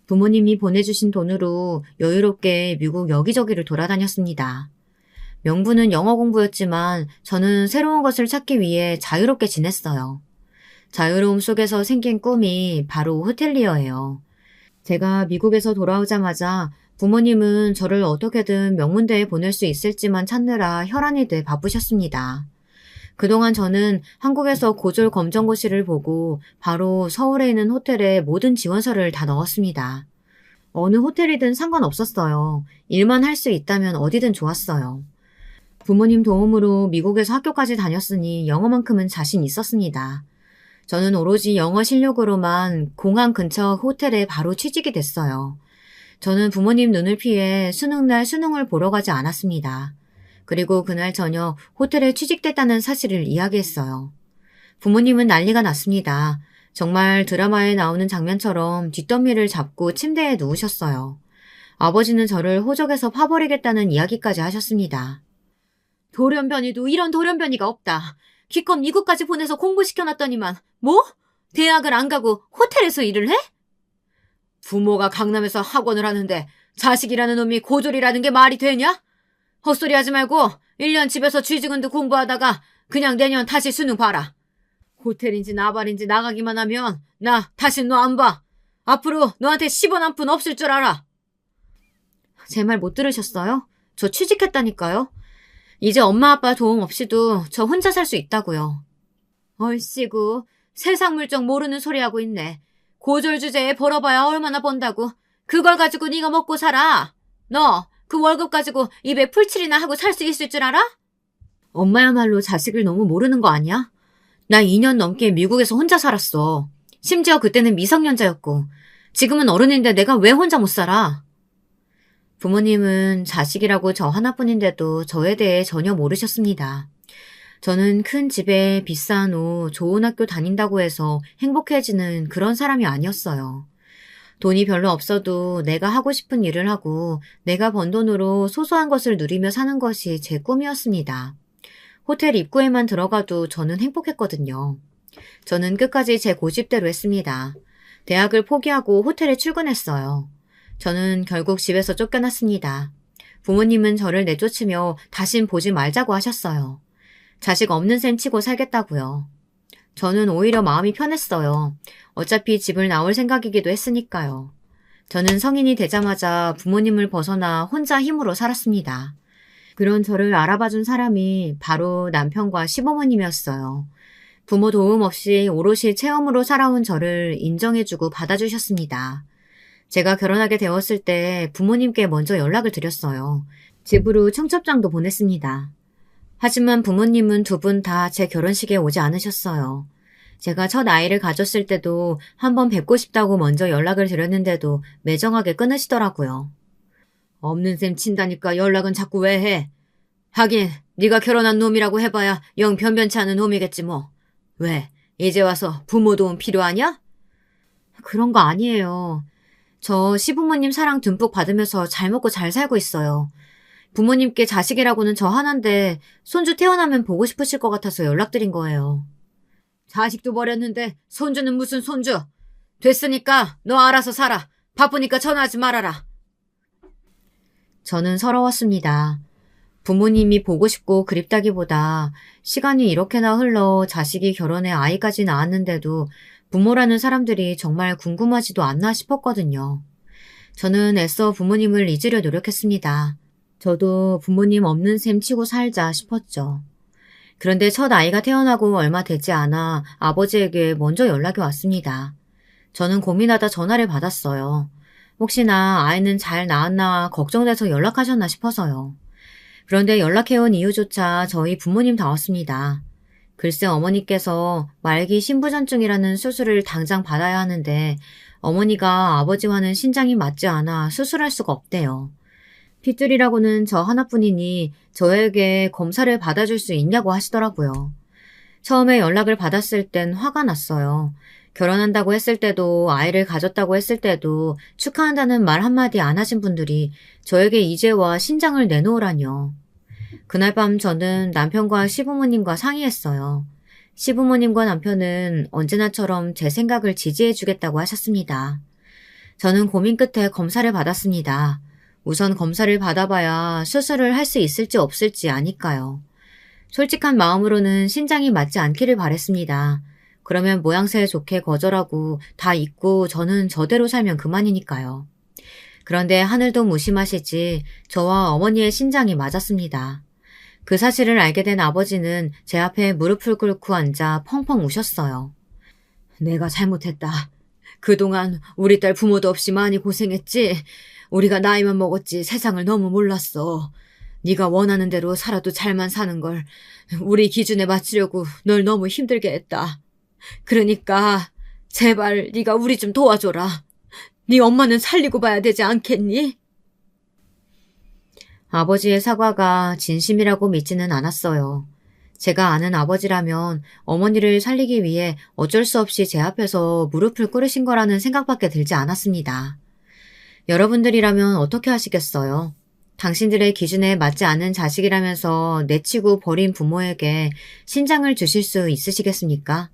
부모님이 보내주신 돈으로 여유롭게 미국 여기저기를 돌아다녔습니다. 명분은 영어 공부였지만 저는 새로운 것을 찾기 위해 자유롭게 지냈어요. 자유로움 속에서 생긴 꿈이 바로 호텔리어예요. 제가 미국에서 돌아오자마자 부모님은 저를 어떻게든 명문대에 보낼 수 있을지만 찾느라 혈안이 돼 바쁘셨습니다. 그동안 저는 한국에서 고졸 검정고시를 보고 바로 서울에 있는 호텔에 모든 지원서를 다 넣었습니다. 어느 호텔이든 상관없었어요. 일만 할 수 있다면 어디든 좋았어요. 부모님 도움으로 미국에서 학교까지 다녔으니 영어만큼은 자신 있었습니다. 저는 오로지 영어 실력으로만 공항 근처 호텔에 바로 취직이 됐어요. 저는 부모님 눈을 피해 수능날 수능을 보러 가지 않았습니다. 그리고 그날 저녁 호텔에 취직됐다는 사실을 이야기했어요. 부모님은 난리가 났습니다. 정말 드라마에 나오는 장면처럼 뒷덜미를 잡고 침대에 누우셨어요. 아버지는 저를 호적에서 파버리겠다는 이야기까지 하셨습니다. 돌연변이도 이런 돌연변이가 없다. 기껏 미국까지 보내서 공부시켜놨더니만 뭐? 대학을 안 가고 호텔에서 일을 해? 부모가 강남에서 학원을 하는데 자식이라는 놈이 고졸이라는 게 말이 되냐? 헛소리 하지 말고 1년 집에서 쥐죽은 듯 공부하다가 그냥 내년 다시 수능 봐라. 호텔인지 나발인지 나가기만 하면 나 다시 너 안 봐. 앞으로 너한테 10원 한 푼 없을 줄 알아. 제 말 못 들으셨어요? 저 취직했다니까요. 이제 엄마 아빠 도움 없이도 저 혼자 살 수 있다고요. 얼씨구, 세상 물정 모르는 소리 하고 있네. 고졸 주제에 벌어봐야 얼마나 번다고. 그걸 가지고 네가 먹고 살아. 너 그 월급 가지고 입에 풀칠이나 하고 살 수 있을 줄 알아? 엄마야말로 자식을 너무 모르는 거 아니야? 나 2년 넘게 미국에서 혼자 살았어. 심지어 그때는 미성년자였고 지금은 어른인데 내가 왜 혼자 못 살아? 부모님은 자식이라고 저 하나뿐인데도 저에 대해 전혀 모르셨습니다. 저는 큰 집에 비싼 옷, 좋은 학교 다닌다고 해서 행복해지는 그런 사람이 아니었어요. 돈이 별로 없어도 내가 하고 싶은 일을 하고 내가 번 돈으로 소소한 것을 누리며 사는 것이 제 꿈이었습니다. 호텔 입구에만 들어가도 저는 행복했거든요. 저는 끝까지 제 고집대로 했습니다. 대학을 포기하고 호텔에 출근했어요. 저는 결국 집에서 쫓겨났습니다. 부모님은 저를 내쫓으며 다신 보지 말자고 하셨어요. 자식 없는 셈 치고 살겠다고요. 저는 오히려 마음이 편했어요. 어차피 집을 나올 생각이기도 했으니까요. 저는 성인이 되자마자 부모님을 벗어나 혼자 힘으로 살았습니다. 그런 저를 알아봐준 사람이 바로 남편과 시부모님이었어요. 부모 도움 없이 오롯이 체험으로 살아온 저를 인정해주고 받아주셨습니다. 제가 결혼하게 되었을 때 부모님께 먼저 연락을 드렸어요. 집으로 청첩장도 보냈습니다. 하지만 부모님은 두 분 다 제 결혼식에 오지 않으셨어요. 제가 첫 아이를 가졌을 때도 한번 뵙고 싶다고 먼저 연락을 드렸는데도 매정하게 끊으시더라고요. 없는 셈 친다니까 연락은 자꾸 왜 해? 하긴 네가 결혼한 놈이라고 해봐야 영 변변치 않은 놈이겠지 뭐. 왜? 이제 와서 부모 도움 필요하냐? 그런 거 아니에요. 저 시부모님 사랑 듬뿍 받으면서 잘 먹고 잘 살고 있어요. 부모님께 자식이라고는 저 하나인데 손주 태어나면 보고 싶으실 것 같아서 연락드린 거예요. 자식도 버렸는데 손주는 무슨 손주? 됐으니까 너 알아서 살아. 바쁘니까 전화하지 말아라. 저는 서러웠습니다. 부모님이 보고 싶고 그립다기보다 시간이 이렇게나 흘러 자식이 결혼해 아이까지 낳았는데도 부모라는 사람들이 정말 궁금하지도 않나 싶었거든요. 저는 애써 부모님을 잊으려 노력했습니다. 저도 부모님 없는 셈 치고 살자 싶었죠. 그런데 첫 아이가 태어나고 얼마 되지 않아 아버지에게 먼저 연락이 왔습니다. 저는 고민하다 전화를 받았어요. 혹시나 아이는 잘 낳았나 걱정돼서 연락하셨나 싶어서요. 그런데 연락해온 이유조차 저희 부모님 다웠습니다. 글쎄 어머니께서 말기 신부전증이라는 수술을 당장 받아야 하는데 어머니가 아버지와는 신장이 맞지 않아 수술할 수가 없대요. 핏줄이라고는 저 하나뿐이니 저에게 검사를 받아줄 수 있냐고 하시더라고요. 처음에 연락을 받았을 땐 화가 났어요. 결혼한다고 했을 때도 아이를 가졌다고 했을 때도 축하한다는 말 한마디 안 하신 분들이 저에게 이제와 신장을 내놓으라뇨. 그날 밤 저는 남편과 시부모님과 상의했어요. 시부모님과 남편은 언제나처럼 제 생각을 지지해주겠다고 하셨습니다. 저는 고민 끝에 검사를 받았습니다. 우선 검사를 받아봐야 수술을 할 수 있을지 없을지 아니까요. 솔직한 마음으로는 신장이 맞지 않기를 바랬습니다. 그러면 모양새 좋게 거절하고 다 잊고 저는 저대로 살면 그만이니까요. 그런데 하늘도 무심하시지 저와 어머니의 신장이 맞았습니다. 그 사실을 알게 된 아버지는 제 앞에 무릎을 꿇고 앉아 펑펑 우셨어요. 내가 잘못했다. 그동안 우리 딸 부모도 없이 많이 고생했지. 우리가 나이만 먹었지 세상을 너무 몰랐어. 네가 원하는 대로 살아도 잘만 사는 걸 우리 기준에 맞추려고 널 너무 힘들게 했다. 그러니까 제발 네가 우리 좀 도와줘라. 네 엄마는 살리고 봐야 되지 않겠니? 아버지의 사과가 진심이라고 믿지는 않았어요. 제가 아는 아버지라면 어머니를 살리기 위해 어쩔 수 없이 제 앞에서 무릎을 꿇으신 거라는 생각밖에 들지 않았습니다. 여러분들이라면 어떻게 하시겠어요? 당신들의 기준에 맞지 않는 자식이라면서 내치고 버린 부모에게 신장을 주실 수 있으시겠습니까?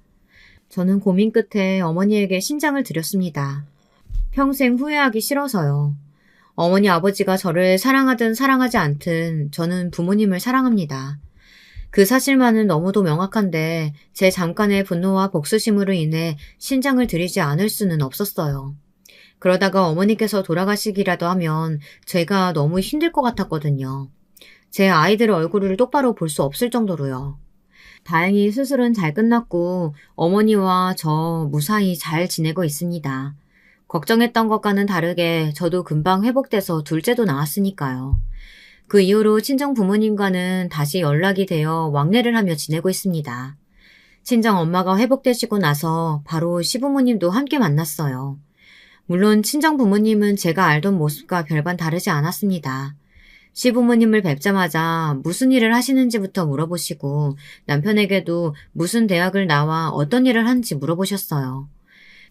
저는 고민 끝에 어머니에게 신장을 드렸습니다. 평생 후회하기 싫어서요. 어머니 아버지가 저를 사랑하든 사랑하지 않든 저는 부모님을 사랑합니다. 그 사실만은 너무도 명확한데 제 잠깐의 분노와 복수심으로 인해 신장을 드리지 않을 수는 없었어요. 그러다가 어머니께서 돌아가시기라도 하면 제가 너무 힘들 것 같았거든요. 제 아이들 얼굴을 똑바로 볼 수 없을 정도로요. 다행히 수술은 잘 끝났고 어머니와 저 무사히 잘 지내고 있습니다. 걱정했던 것과는 다르게 저도 금방 회복돼서 둘째도 나왔으니까요. 그 이후로 친정 부모님과는 다시 연락이 되어 왕래를 하며 지내고 있습니다. 친정 엄마가 회복되시고 나서 바로 시부모님도 함께 만났어요. 물론 친정 부모님은 제가 알던 모습과 별반 다르지 않았습니다. 시부모님을 뵙자마자 무슨 일을 하시는지부터 물어보시고 남편에게도 무슨 대학을 나와 어떤 일을 하는지 물어보셨어요.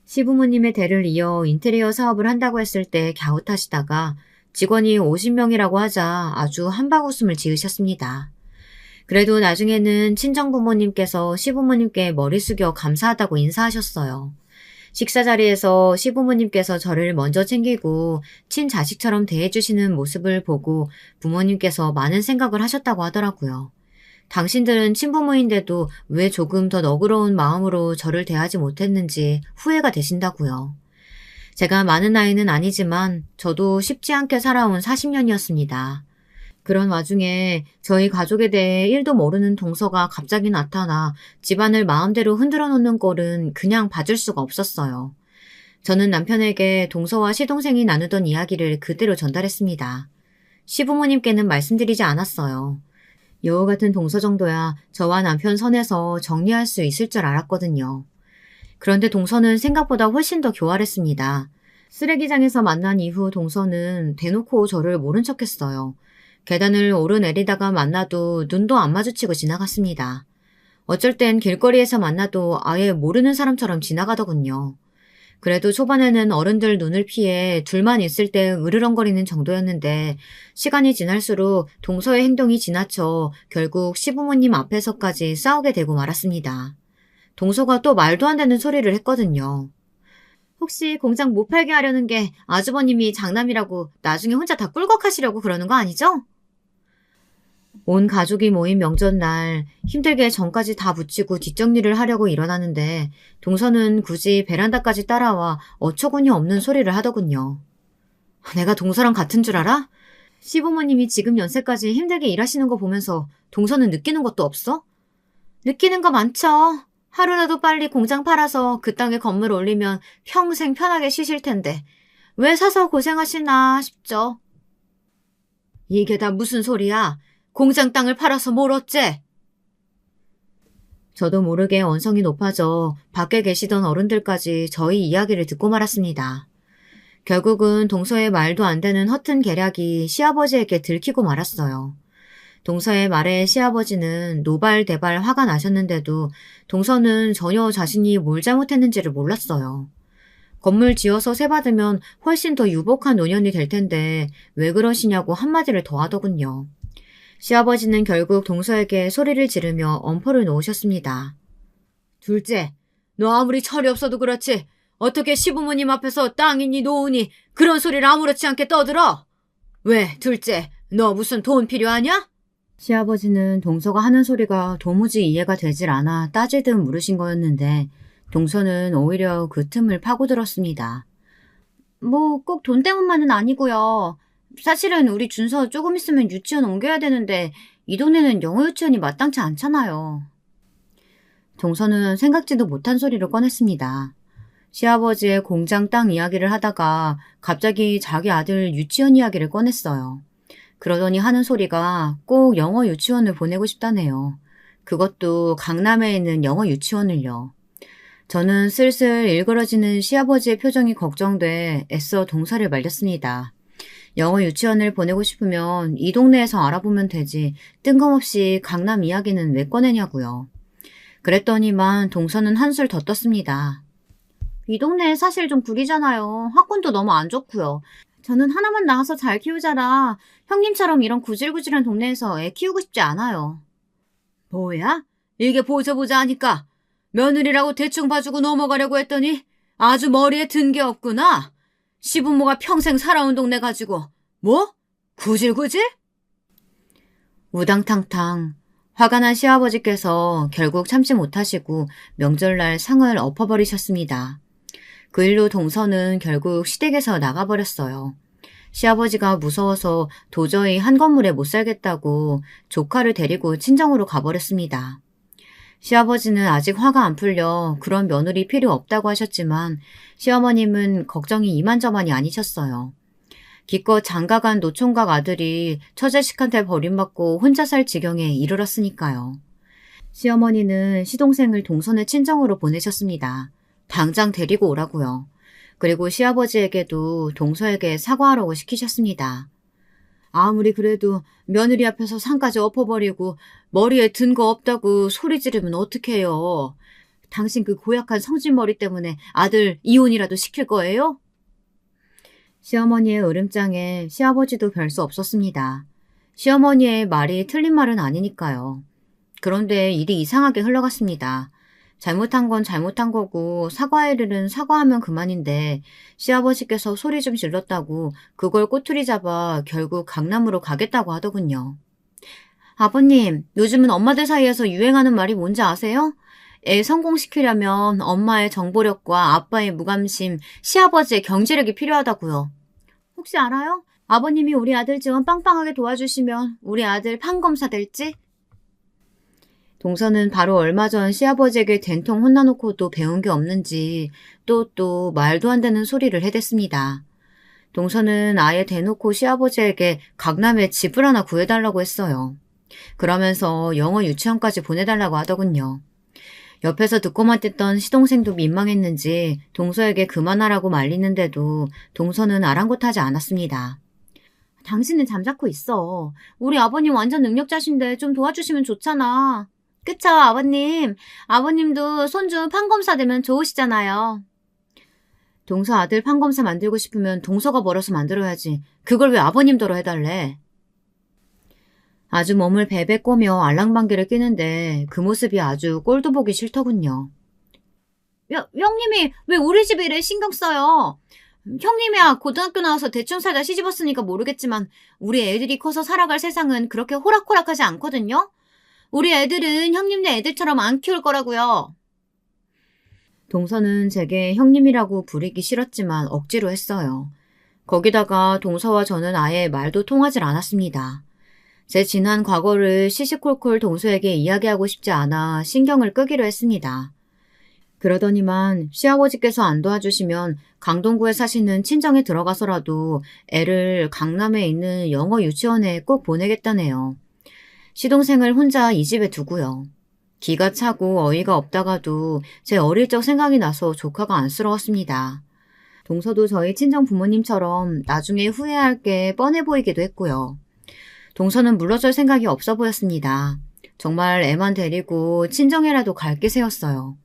시부모님의 대를 이어 인테리어 사업을 한다고 했을 때 갸웃하시다가 직원이 50명이라고 하자 아주 한바구음을 지으셨습니다. 그래도 나중에는 친정부모님께서 시부모님께 머리 숙여 감사하다고 인사하셨어요. 식사 자리에서 시부모님께서 저를 먼저 챙기고 친자식처럼 대해주시는 모습을 보고 부모님께서 많은 생각을 하셨다고 하더라고요. 당신들은 친부모인데도 왜 조금 더 너그러운 마음으로 저를 대하지 못했는지 후회가 되신다고요. 제가 많은 나이는 아니지만 저도 쉽지 않게 살아온 40년이었습니다. 그런 와중에 저희 가족에 대해 1도 모르는 동서가 갑자기 나타나 집안을 마음대로 흔들어 놓는 꼴은 그냥 봐줄 수가 없었어요. 저는 남편에게 동서와 시동생이 나누던 이야기를 그대로 전달했습니다. 시부모님께는 말씀드리지 않았어요. 여우 같은 동서 정도야 저와 남편 선에서 정리할 수 있을 줄 알았거든요. 그런데 동서는 생각보다 훨씬 더 교활했습니다. 쓰레기장에서 만난 이후 동서는 대놓고 저를 모른 척했어요. 계단을 오르내리다가 만나도 눈도 안 마주치고 지나갔습니다. 어쩔 땐 길거리에서 만나도 아예 모르는 사람처럼 지나가더군요. 그래도 초반에는 어른들 눈을 피해 둘만 있을 때 으르렁거리는 정도였는데 시간이 지날수록 동서의 행동이 지나쳐 결국 시부모님 앞에서까지 싸우게 되고 말았습니다. 동서가 또 말도 안 되는 소리를 했거든요. 혹시 공장 못 팔게 하려는 게 아주버님이 장남이라고 나중에 혼자 다 꿀꺽하시려고 그러는 거 아니죠? 온 가족이 모인 명절날 힘들게 전까지 다 붙이고 뒷정리를 하려고 일어나는데 동서는 굳이 베란다까지 따라와 어처구니 없는 소리를 하더군요. 내가 동서랑 같은 줄 알아? 시부모님이 지금 연세까지 힘들게 일하시는 거 보면서 동서는 느끼는 것도 없어? 느끼는 거 많죠. 하루라도 빨리 공장 팔아서 그 땅에 건물 올리면 평생 편하게 쉬실 텐데 왜 사서 고생하시나 싶죠. 이게 다 무슨 소리야? 공장 땅을 팔아서 뭘 어째? 저도 모르게 언성이 높아져 밖에 계시던 어른들까지 저희 이야기를 듣고 말았습니다. 결국은 동서의 말도 안 되는 허튼 계략이 시아버지에게 들키고 말았어요. 동서의 말에 시아버지는 노발대발 화가 나셨는데도 동서는 전혀 자신이 뭘 잘못했는지를 몰랐어요. 건물 지어서 세 받으면 훨씬 더 유복한 노년이 될 텐데 왜 그러시냐고 한마디를 더 하더군요. 시아버지는 결국 동서에게 소리를 지르며 엄포를 놓으셨습니다. 둘째, 너 아무리 철이 없어도 그렇지 어떻게 시부모님 앞에서 땅이니 노으니 그런 소리를 아무렇지 않게 떠들어? 왜 둘째, 너 무슨 돈 필요하냐? 시아버지는 동서가 하는 소리가 도무지 이해가 되질 않아 따지듯 물으신 거였는데 동서는 오히려 그 틈을 파고들었습니다. 뭐 꼭 돈 때문만은 아니고요. 사실은 우리 준서 조금 있으면 유치원 옮겨야 되는데 이 동네는 영어 유치원이 마땅치 않잖아요. 동서는 생각지도 못한 소리를 꺼냈습니다. 시아버지의 공장 땅 이야기를 하다가 갑자기 자기 아들 유치원 이야기를 꺼냈어요. 그러더니 하는 소리가 꼭 영어 유치원을 보내고 싶다네요. 그것도 강남에 있는 영어 유치원을요. 저는 슬슬 일그러지는 시아버지의 표정이 걱정돼 애써 동서를 말렸습니다. 영어 유치원을 보내고 싶으면 이 동네에서 알아보면 되지 뜬금없이 강남 이야기는 왜 꺼내냐고요. 그랬더니만 동서는 한술 더 떴습니다. 이 동네 사실 좀 구리잖아요. 학군도 너무 안 좋고요. 저는 하나만 낳아서 잘 키우자라 형님처럼 이런 구질구질한 동네에서 애 키우고 싶지 않아요. 뭐야? 이게 보자 하니까 며느리라고 대충 봐주고 넘어가려고 했더니 아주 머리에 든 게 없구나. 시부모가 평생 살아온 동네 가지고 뭐? 구질구질? 우당탕탕 화가 난 시아버지께서 결국 참지 못하시고 명절날 상을 엎어버리셨습니다. 그 일로 동서는 결국 시댁에서 나가버렸어요. 시아버지가 무서워서 도저히 한 건물에 못 살겠다고 조카를 데리고 친정으로 가버렸습니다. 시아버지는 아직 화가 안 풀려 그런 며느리 필요 없다고 하셨지만 시어머님은 걱정이 이만저만이 아니셨어요. 기껏 장가간 노총각 아들이 처자식한테 버림받고 혼자 살 지경에 이르렀으니까요. 시어머니는 시동생을 동선의 친정으로 보내셨습니다. 당장 데리고 오라고요. 그리고 시아버지에게도 동서에게 사과하라고 시키셨습니다. 아무리 그래도 며느리 앞에서 상까지 엎어버리고 머리에 든 거 없다고 소리 지르면 어떡해요. 당신 그 고약한 성질머리 때문에 아들 이혼이라도 시킬 거예요? 시어머니의 으름장에 시아버지도 별 수 없었습니다. 시어머니의 말이 틀린 말은 아니니까요. 그런데 일이 이상하게 흘러갔습니다. 잘못한 건 잘못한 거고 사과할 일은 사과하면 그만인데 시아버지께서 소리 좀 질렀다고 그걸 꼬투리 잡아 결국 강남으로 가겠다고 하더군요. 아버님, 요즘은 엄마들 사이에서 유행하는 말이 뭔지 아세요? 애 성공시키려면 엄마의 정보력과 아빠의 무감심, 시아버지의 경제력이 필요하다고요. 혹시 알아요? 아버님이 우리 아들 지원 빵빵하게 도와주시면 우리 아들 판검사 될지? 동서는 바로 얼마 전 시아버지에게 된통 혼나놓고도 배운 게 없는지 또 말도 안 되는 소리를 해댔습니다. 동서는 아예 대놓고 시아버지에게 강남에 집을 하나 구해달라고 했어요. 그러면서 영어 유치원까지 보내달라고 하더군요. 옆에서 듣고만 뗐던 시동생도 민망했는지 동서에게 그만하라고 말리는데도 동서는 아랑곳하지 않았습니다. 당신은 잠자코 있어. 우리 아버님 완전 능력자신데 좀 도와주시면 좋잖아. 그쵸, 아버님? 아버님도 손주 판검사 되면 좋으시잖아요. 동서 아들 판검사 만들고 싶으면 동서가 벌어서 만들어야지. 그걸 왜 아버님더러 해달래? 아주 몸을 베베 꼬며 알랑방귀를 끼는데 그 모습이 아주 꼴도 보기 싫더군요. 형님이 왜 우리 집 일에 신경 써요? 형님이야 고등학교 나와서 대충 살다 시집왔으니까 모르겠지만 우리 애들이 커서 살아갈 세상은 그렇게 호락호락하지 않거든요? 우리 애들은 형님네 애들처럼 안 키울 거라고요. 동서는 제게 형님이라고 부르기 싫었지만 억지로 했어요. 거기다가 동서와 저는 아예 말도 통하질 않았습니다. 제 지난 과거를 시시콜콜 동서에게 이야기하고 싶지 않아 신경을 끄기로 했습니다. 그러더니만 시아버지께서 안 도와주시면 강동구에 사시는 친정에 들어가서라도 애를 강남에 있는 영어 유치원에 꼭 보내겠다네요. 시동생을 혼자 이 집에 두고요. 기가 차고 어이가 없다가도 제 어릴 적 생각이 나서 조카가 안쓰러웠습니다. 동서도 저희 친정 부모님처럼 나중에 후회할 게 뻔해 보이기도 했고요. 동서는 물러설 생각이 없어 보였습니다. 정말 애만 데리고 친정에라도 갈 기세였어요.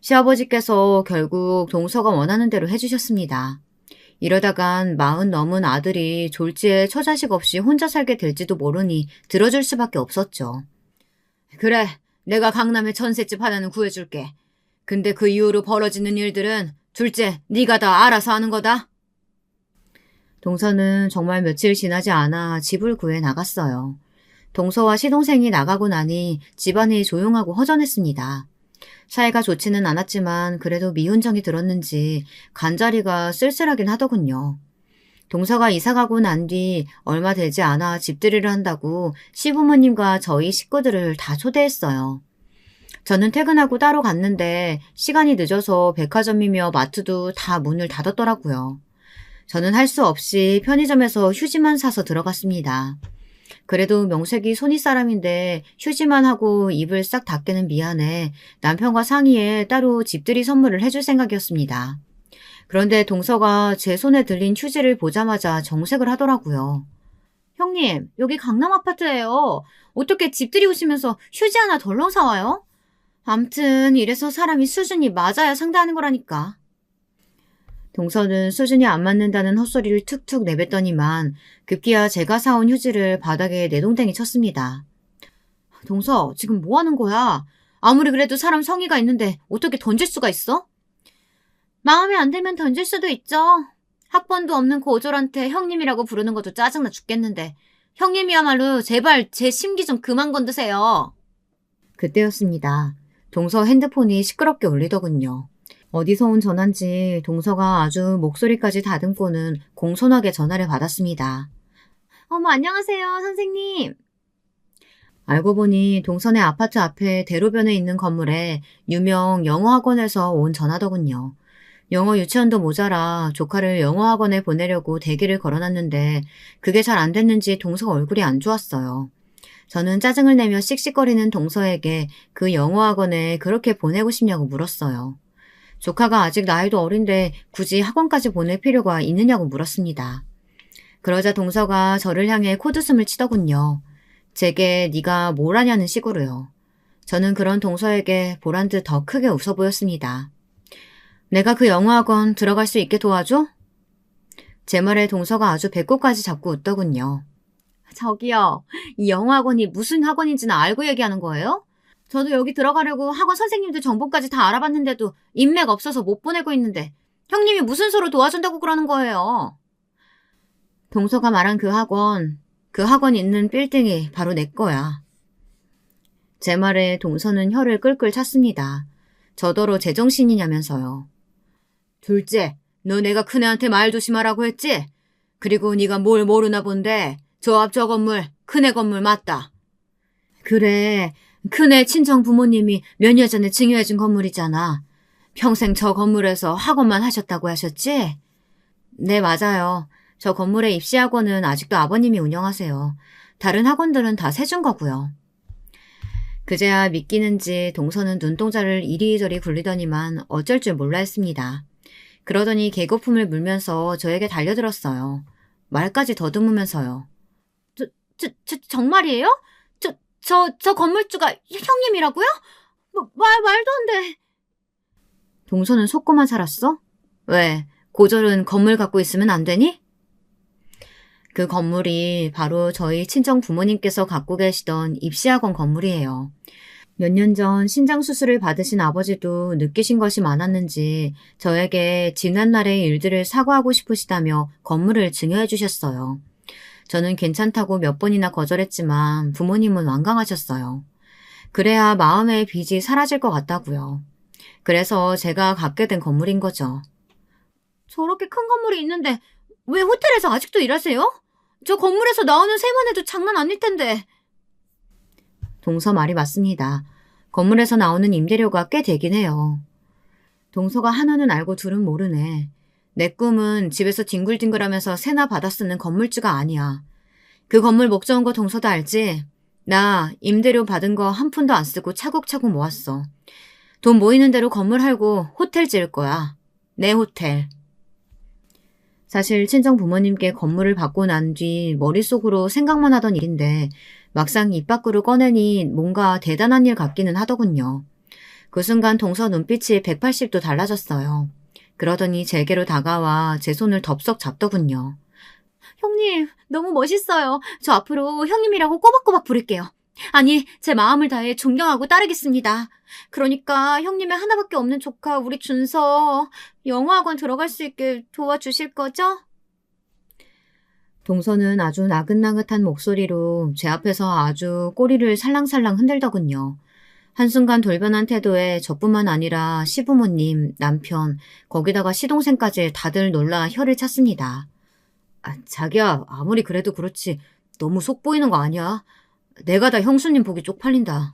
시아버지께서 결국 동서가 원하는 대로 해주셨습니다. 이러다간 40 넘은 아들이 졸지에 처자식 없이 혼자 살게 될지도 모르니 들어줄 수밖에 없었죠. 그래, 내가 강남에 전셋집 하나는 구해줄게. 근데 그 이후로 벌어지는 일들은 둘째, 네가 다 알아서 하는 거다. 동서는 정말 며칠 지나지 않아 집을 구해 나갔어요. 동서와 시동생이 나가고 나니 집안이 조용하고 허전했습니다. 사이가 좋지는 않았지만 그래도 미운 정이 들었는지 간자리가 쓸쓸하긴 하더군요. 동서가 이사가고 난 뒤 얼마 되지 않아 집들이를 한다고 시부모님과 저희 식구들을 다 초대했어요. 저는 퇴근하고 따로 갔는데 시간이 늦어서 백화점이며 마트도 다 문을 닫았더라고요. 저는 할 수 없이 편의점에서 휴지만 사서 들어갔습니다. 그래도 명색이 손윗사람인데 휴지만 하고 입을 싹 닫기는 미안해 남편과 상의해 따로 집들이 선물을 해줄 생각이었습니다. 그런데 동서가 제 손에 들린 휴지를 보자마자 정색을 하더라고요. 형님, 여기 강남 아파트예요. 어떻게 집들이 오시면서 휴지 하나 덜렁 사와요? 암튼 이래서 사람이 수준이 맞아야 상대하는 거라니까. 동서는 수준이 안 맞는다는 헛소리를 툭툭 내뱉더니만 급기야 제가 사온 휴지를 바닥에 내동댕이 쳤습니다. 동서, 지금 뭐 하는 거야? 아무리 그래도 사람 성의가 있는데 어떻게 던질 수가 있어? 마음에 안 들면 던질 수도 있죠. 학번도 없는 고졸한테 형님이라고 부르는 것도 짜증나 죽겠는데 형님이야말로 제발 제 심기 좀 그만 건드세요. 그때였습니다. 동서 핸드폰이 시끄럽게 울리더군요. 어디서 온 전화인지 동서가 아주 목소리까지 다듬고는 공손하게 전화를 받았습니다. 어머, 안녕하세요, 선생님. 알고 보니 동선의 아파트 앞에 대로변에 있는 건물에 유명 영어학원에서 온 전화더군요. 영어 유치원도 모자라 조카를 영어학원에 보내려고 대기를 걸어놨는데 그게 잘 안 됐는지 동서가 얼굴이 안 좋았어요. 저는 짜증을 내며 씩씩거리는 동서에게 그 영어학원에 그렇게 보내고 싶냐고 물었어요. 조카가 아직 나이도 어린데 굳이 학원까지 보낼 필요가 있느냐고 물었습니다. 그러자 동서가 저를 향해 코웃음을 치더군요. 제게 네가 뭘 하냐는 식으로요. 저는 그런 동서에게 보란 듯 더 크게 웃어 보였습니다. 내가 그 영어학원 들어갈 수 있게 도와줘? 제 말에 동서가 아주 배꼽까지 잡고 웃더군요. 저기요, 이 영어학원이 무슨 학원인지는 알고 얘기하는 거예요? 저도 여기 들어가려고 학원 선생님들 정보까지 다 알아봤는데도 인맥 없어서 못 보내고 있는데 형님이 무슨 수로 도와준다고 그러는 거예요? 동서가 말한 그 학원 있는 빌딩이 바로 내 거야. 제 말에 동서는 혀를 끌끌 찼습니다. 저더러 제정신이냐면서요. 둘째, 너 내가 큰애한테 말 조심하라고 했지? 그리고 네가 뭘 모르나 본데 저 앞 저 건물 큰애 건물 맞다. 그래, 큰애 친정 부모님이 몇 년 전에 증여해준 건물이잖아. 평생 저 건물에서 학원만 하셨다고 하셨지? 네, 맞아요. 저 건물의 입시학원은 아직도 아버님이 운영하세요. 다른 학원들은 다 세준 거고요. 그제야 믿기는지 동서는 눈동자를 이리저리 굴리더니만 어쩔 줄 몰라 했습니다. 그러더니 개거품을 물면서 저에게 달려들었어요. 말까지 더듬으면서요. 정말이에요? 저 건물주가 형님이라고요? 말도 안 돼. 동서는 속고만 살았어? 왜, 고졸은 건물 갖고 있으면 안 되니? 그 건물이 바로 저희 친정 부모님께서 갖고 계시던 입시학원 건물이에요. 몇 년 전 신장 수술을 받으신 아버지도 느끼신 것이 많았는지 저에게 지난날의 일들을 사과하고 싶으시다며 건물을 증여해 주셨어요. 저는 괜찮다고 몇 번이나 거절했지만 부모님은 완강하셨어요. 그래야 마음의 빚이 사라질 것 같다고요. 그래서 제가 갖게 된 건물인 거죠. 저렇게 큰 건물이 있는데 왜 호텔에서 아직도 일하세요? 저 건물에서 나오는 새만 해도 장난 아닐 텐데. 동서 말이 맞습니다. 건물에서 나오는 임대료가 꽤 되긴 해요. 동서가 하나는 알고 둘은 모르네. 내 꿈은 집에서 뒹굴뒹굴하면서 새나 받아 쓰는 건물주가 아니야. 그 건물 목 좋은 거 동서도 알지? 나 임대료 받은 거 한 푼도 안 쓰고 차곡차곡 모았어. 돈 모이는 대로 건물 할고 호텔 지을 거야. 내 호텔. 사실 친정 부모님께 건물을 받고 난 뒤 머릿속으로 생각만 하던 일인데 막상 입 밖으로 꺼내니 뭔가 대단한 일 같기는 하더군요. 그 순간 동서 눈빛이 180도 달라졌어요. 그러더니 제게로 다가와 제 손을 덥석 잡더군요. 형님, 너무 멋있어요. 저 앞으로 형님이라고 꼬박꼬박 부를게요. 아니, 제 마음을 다해 존경하고 따르겠습니다. 그러니까 형님의 하나밖에 없는 조카 우리 준서 영어학원 들어갈 수 있게 도와주실 거죠? 동서는 아주 나긋나긋한 목소리로 제 앞에서 아주 꼬리를 살랑살랑 흔들더군요. 한순간 돌변한 태도에 저뿐만 아니라 시부모님, 남편, 거기다가 시동생까지 다들 놀라 혀를 찼습니다. 자기야, 아무리 그래도 그렇지. 너무 속 보이는 거 아니야? 내가 다 형수님 보기 쪽팔린다.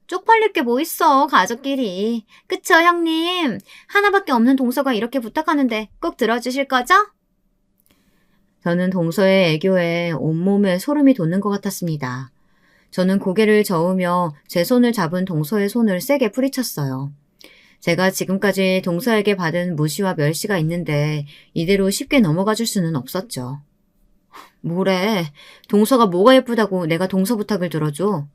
쪽팔릴 게 뭐 있어, 가족끼리. 그쵸, 형님? 하나밖에 없는 동서가 이렇게 부탁하는데 꼭 들어주실 거죠? 저는 동서의 애교에 온몸에 소름이 돋는 것 같았습니다. 저는 고개를 저으며 제 손을 잡은 동서의 손을 세게 뿌리쳤어요. 제가 지금까지 동서에게 받은 무시와 멸시가 있는데 이대로 쉽게 넘어가 줄 수는 없었죠. 뭐래? 동서가 뭐가 예쁘다고 내가 동서 부탁을 들어줘?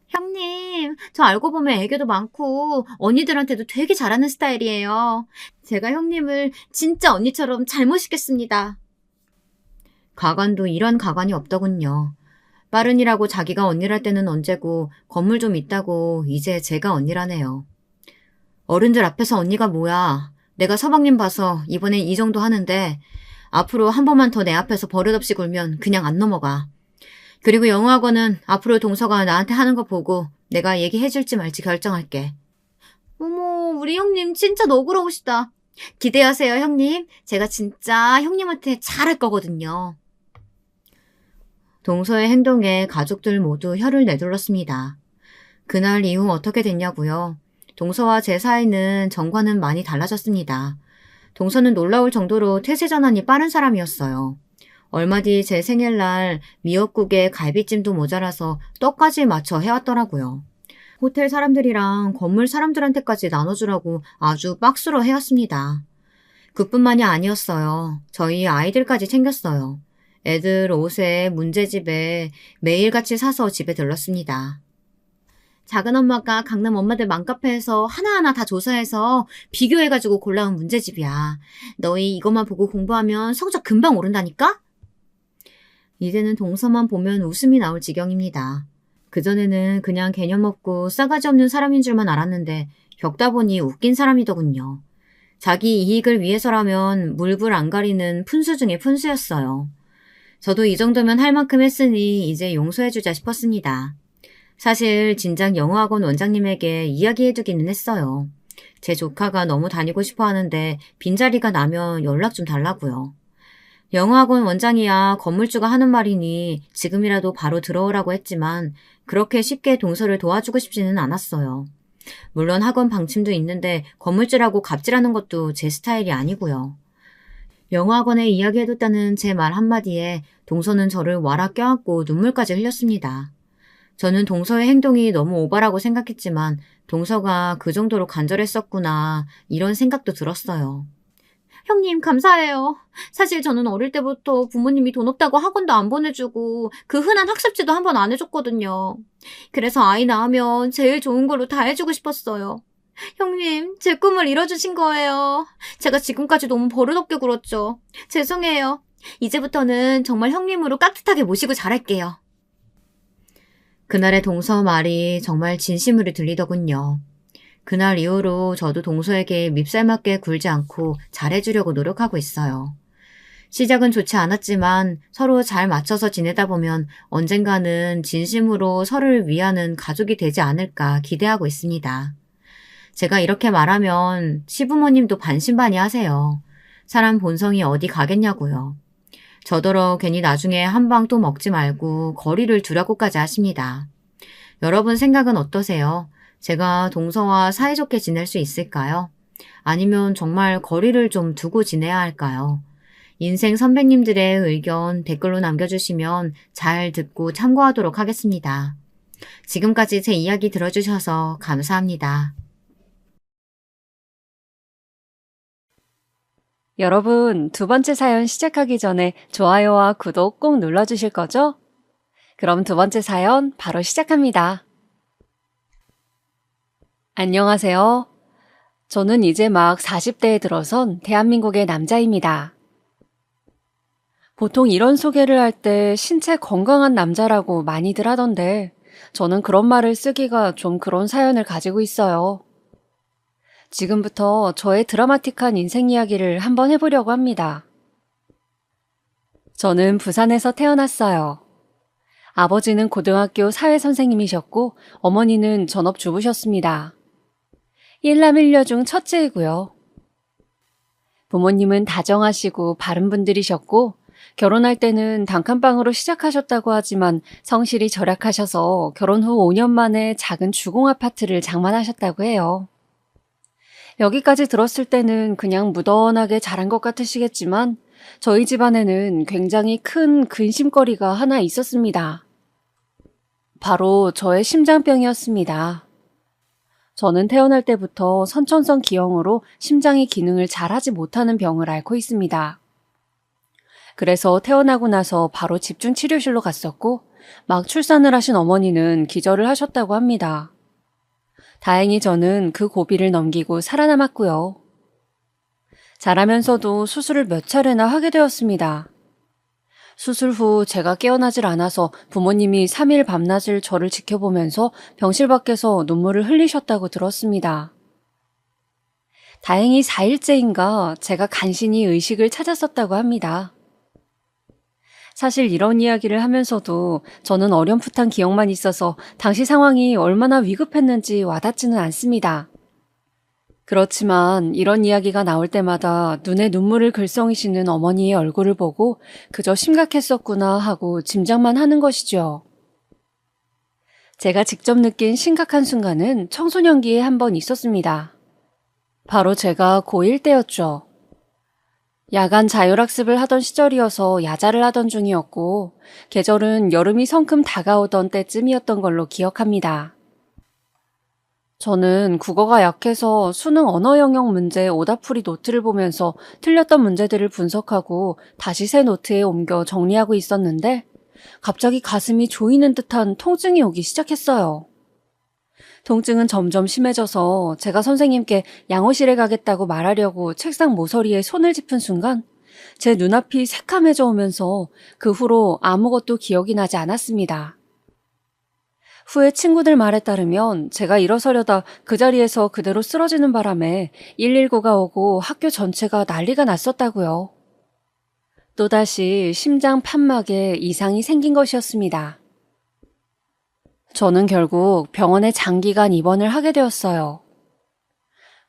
형님, 저 알고 보면 애교도 많고 언니들한테도 되게 잘하는 스타일이에요. 제가 형님을 진짜 언니처럼 잘 모시겠습니다. 가관도 이런 가관이 없더군요. 빠른이라고 자기가 언니랄 때는 언제고 건물 좀 있다고 이제 제가 언니라네요. 어른들 앞에서 언니가 뭐야. 내가 서방님 봐서 이번엔 이 정도 하는데 앞으로 한 번만 더 내 앞에서 버릇없이 굴면 그냥 안 넘어가. 그리고 영어학원은 앞으로 동서가 나한테 하는 거 보고 내가 얘기해줄지 말지 결정할게. 어머, 우리 형님 진짜 너그러우시다. 기대하세요, 형님. 제가 진짜 형님한테 잘할 거거든요. 동서의 행동에 가족들 모두 혀를 내둘렀습니다. 그날 이후 어떻게 됐냐고요? 동서와 제 사이는 전과는 많이 달라졌습니다. 동서는 놀라울 정도로 태세 전환이 빠른 사람이었어요. 얼마 뒤 제 생일날 미역국에 갈비찜도 모자라서 떡까지 맞춰 해왔더라고요. 호텔 사람들이랑 건물 사람들한테까지 나눠주라고 아주 박스로 해왔습니다. 그뿐만이 아니었어요. 저희 아이들까지 챙겼어요. 애들 옷에 문제집에 매일같이 사서 집에 들렀습니다. 작은 엄마가 강남 엄마들 맘카페에서 하나하나 다 조사해서 비교해가지고 골라온 문제집이야. 너희 이것만 보고 공부하면 성적 금방 오른다니까? 이제는 동서만 보면 웃음이 나올 지경입니다. 그전에는 그냥 개념 없고 싸가지 없는 사람인 줄만 알았는데 겪다 보니 웃긴 사람이더군요. 자기 이익을 위해서라면 물불 안 가리는 푼수 중에 푼수였어요. 저도 이 정도면 할 만큼 했으니 이제 용서해주자 싶었습니다. 사실 진작 영어학원 원장님에게 이야기해두기는 했어요. 제 조카가 너무 다니고 싶어 하는데 빈자리가 나면 연락 좀 달라고요. 영어학원 원장이야 건물주가 하는 말이니 지금이라도 바로 들어오라고 했지만 그렇게 쉽게 동서를 도와주고 싶지는 않았어요. 물론 학원 방침도 있는데 건물주라고 갑질하는 것도 제 스타일이 아니고요. 영어학원에 이야기해뒀다는 제 말 한마디에 동서는 저를 와라 껴안고 눈물까지 흘렸습니다. 저는 동서의 행동이 너무 오바라고 생각했지만 동서가 그 정도로 간절했었구나 이런 생각도 들었어요. 형님 감사해요. 사실 저는 어릴 때부터 부모님이 돈 없다고 학원도 안 보내주고 그 흔한 학습지도 한 번 안 해줬거든요. 그래서 아이 낳으면 제일 좋은 걸로 다 해주고 싶었어요. 형님, 제 꿈을 이뤄주신 거예요. 제가 지금까지 너무 버릇없게 굴었죠. 죄송해요. 이제부터는 정말 형님으로 깍듯하게 모시고 잘할게요. 그날의 동서 말이 정말 진심으로 들리더군요. 그날 이후로 저도 동서에게 밉살맞게 굴지 않고 잘해주려고 노력하고 있어요. 시작은 좋지 않았지만 서로 잘 맞춰서 지내다 보면 언젠가는 진심으로 서로를 위하는 가족이 되지 않을까 기대하고 있습니다. 제가 이렇게 말하면 시부모님도 반신반의하세요. 사람 본성이 어디 가겠냐고요. 저더러 괜히 나중에 한 방 또 먹지 말고 거리를 두라고까지 하십니다. 여러분 생각은 어떠세요? 제가 동서와 사이좋게 지낼 수 있을까요? 아니면 정말 거리를 좀 두고 지내야 할까요? 인생 선배님들의 의견 댓글로 남겨주시면 잘 듣고 참고하도록 하겠습니다. 지금까지 제 이야기 들어주셔서 감사합니다. 여러분, 두 번째 사연 시작하기 전에 좋아요와 구독 꼭 눌러주실 거죠? 그럼 두 번째 사연 바로 시작합니다. 안녕하세요. 저는 이제 막 40대에 들어선 대한민국의 남자입니다. 보통 이런 소개를 할 때 신체 건강한 남자라고 많이들 하던데 저는 그런 말을 쓰기가 좀 그런 사연을 가지고 있어요. 지금부터 저의 드라마틱한 인생 이야기를 한번 해보려고 합니다. 저는 부산에서 태어났어요. 아버지는 고등학교 사회선생님이셨고 어머니는 전업주부셨습니다. 일남 일녀 중 첫째이고요. 부모님은 다정하시고 바른 분들이셨고 결혼할 때는 단칸방으로 시작하셨다고 하지만 성실히 절약하셔서 결혼 후 5년 만에 작은 주공 아파트를 장만하셨다고 해요. 여기까지 들었을 때는 그냥 무던하게 자란 것 같으시겠지만 저희 집안에는 굉장히 큰 근심거리가 하나 있었습니다. 바로 저의 심장병이었습니다. 저는 태어날 때부터 선천성 기형으로 심장이 기능을 잘하지 못하는 병을 앓고 있습니다. 그래서 태어나고 나서 바로 집중치료실로 갔었고 막 출산을 하신 어머니는 기절을 하셨다고 합니다. 다행히 저는 그 고비를 넘기고 살아남았고요. 자라면서도 수술을 몇 차례나 하게 되었습니다. 수술 후 제가 깨어나질 않아서 부모님이 3일 밤낮을 저를 지켜보면서 병실 밖에서 눈물을 흘리셨다고 들었습니다. 다행히 4일째인가 제가 간신히 의식을 찾았었다고 합니다. 사실 이런 이야기를 하면서도 저는 어렴풋한 기억만 있어서 당시 상황이 얼마나 위급했는지 와닿지는 않습니다. 그렇지만 이런 이야기가 나올 때마다 눈에 눈물을 글썽이시는 어머니의 얼굴을 보고 그저 심각했었구나 하고 짐작만 하는 것이죠. 제가 직접 느낀 심각한 순간은 청소년기에 한 번 있었습니다. 바로 제가 고1 때였죠. 야간 자율학습을 하던 시절이어서 야자를 하던 중이었고 계절은 여름이 성큼 다가오던 때쯤이었던 걸로 기억합니다. 저는 국어가 약해서 수능 언어 영역 문제 오답풀이 노트를 보면서 틀렸던 문제들을 분석하고 다시 새 노트에 옮겨 정리하고 있었는데 갑자기 가슴이 조이는 듯한 통증이 오기 시작했어요. 통증은 점점 심해져서 제가 선생님께 양호실에 가겠다고 말하려고 책상 모서리에 손을 짚은 순간 제 눈앞이 새카매져 오면서 그 후로 아무것도 기억이 나지 않았습니다. 후에 친구들 말에 따르면 제가 일어서려다 그 자리에서 그대로 쓰러지는 바람에 119가 오고 학교 전체가 난리가 났었다고요. 또다시 심장 판막에 이상이 생긴 것이었습니다. 저는 결국 병원에 장기간 입원을 하게 되었어요.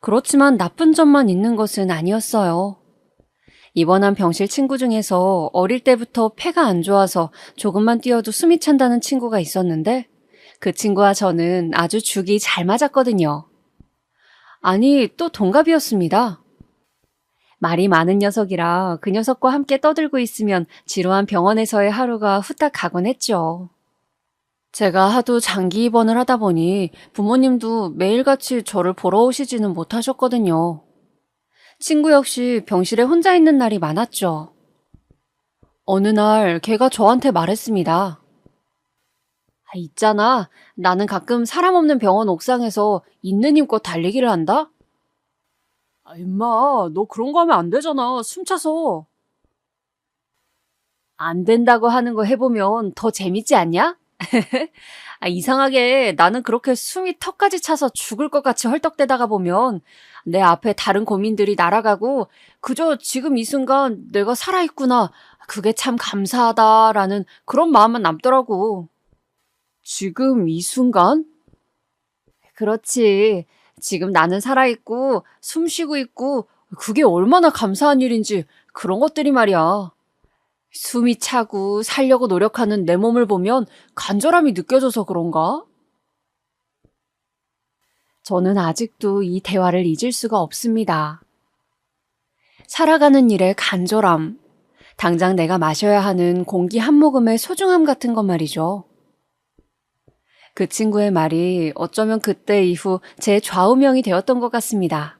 그렇지만 나쁜 점만 있는 것은 아니었어요. 입원한 병실 친구 중에서 어릴 때부터 폐가 안 좋아서 조금만 뛰어도 숨이 찬다는 친구가 있었는데 그 친구와 저는 아주 죽이 잘 맞았거든요. 아니, 또 동갑이었습니다. 말이 많은 녀석이라 그 녀석과 함께 떠들고 있으면 지루한 병원에서의 하루가 후딱 가곤 했죠. 제가 하도 장기 입원을 하다 보니 부모님도 매일같이 저를 보러 오시지는 못하셨거든요. 친구 역시 병실에 혼자 있는 날이 많았죠. 어느 날 걔가 저한테 말했습니다. 있잖아, 나는 가끔 사람 없는 병원 옥상에서 있는 힘껏 달리기를 한다? 임마, 너 그런 거 하면 안 되잖아, 숨차서. 안 된다고 하는 거 해보면 더 재밌지 않냐? 이상하게 나는 그렇게 숨이 턱까지 차서 죽을 것 같이 헐떡대다가 보면 내 앞에 다른 고민들이 날아가고 그저 지금 이 순간 내가 살아있구나, 그게 참 감사하다라는 그런 마음만 남더라고. 지금 이 순간? 그렇지. 지금 나는 살아있고 숨 쉬고 있고 그게 얼마나 감사한 일인지 그런 것들이 말이야. 숨이 차고 살려고 노력하는 내 몸을 보면 간절함이 느껴져서 그런가? 저는 아직도 이 대화를 잊을 수가 없습니다. 살아가는 일에 간절함, 당장 내가 마셔야 하는 공기 한 모금의 소중함 같은 것 말이죠. 그 친구의 말이 어쩌면 그때 이후 제 좌우명이 되었던 것 같습니다.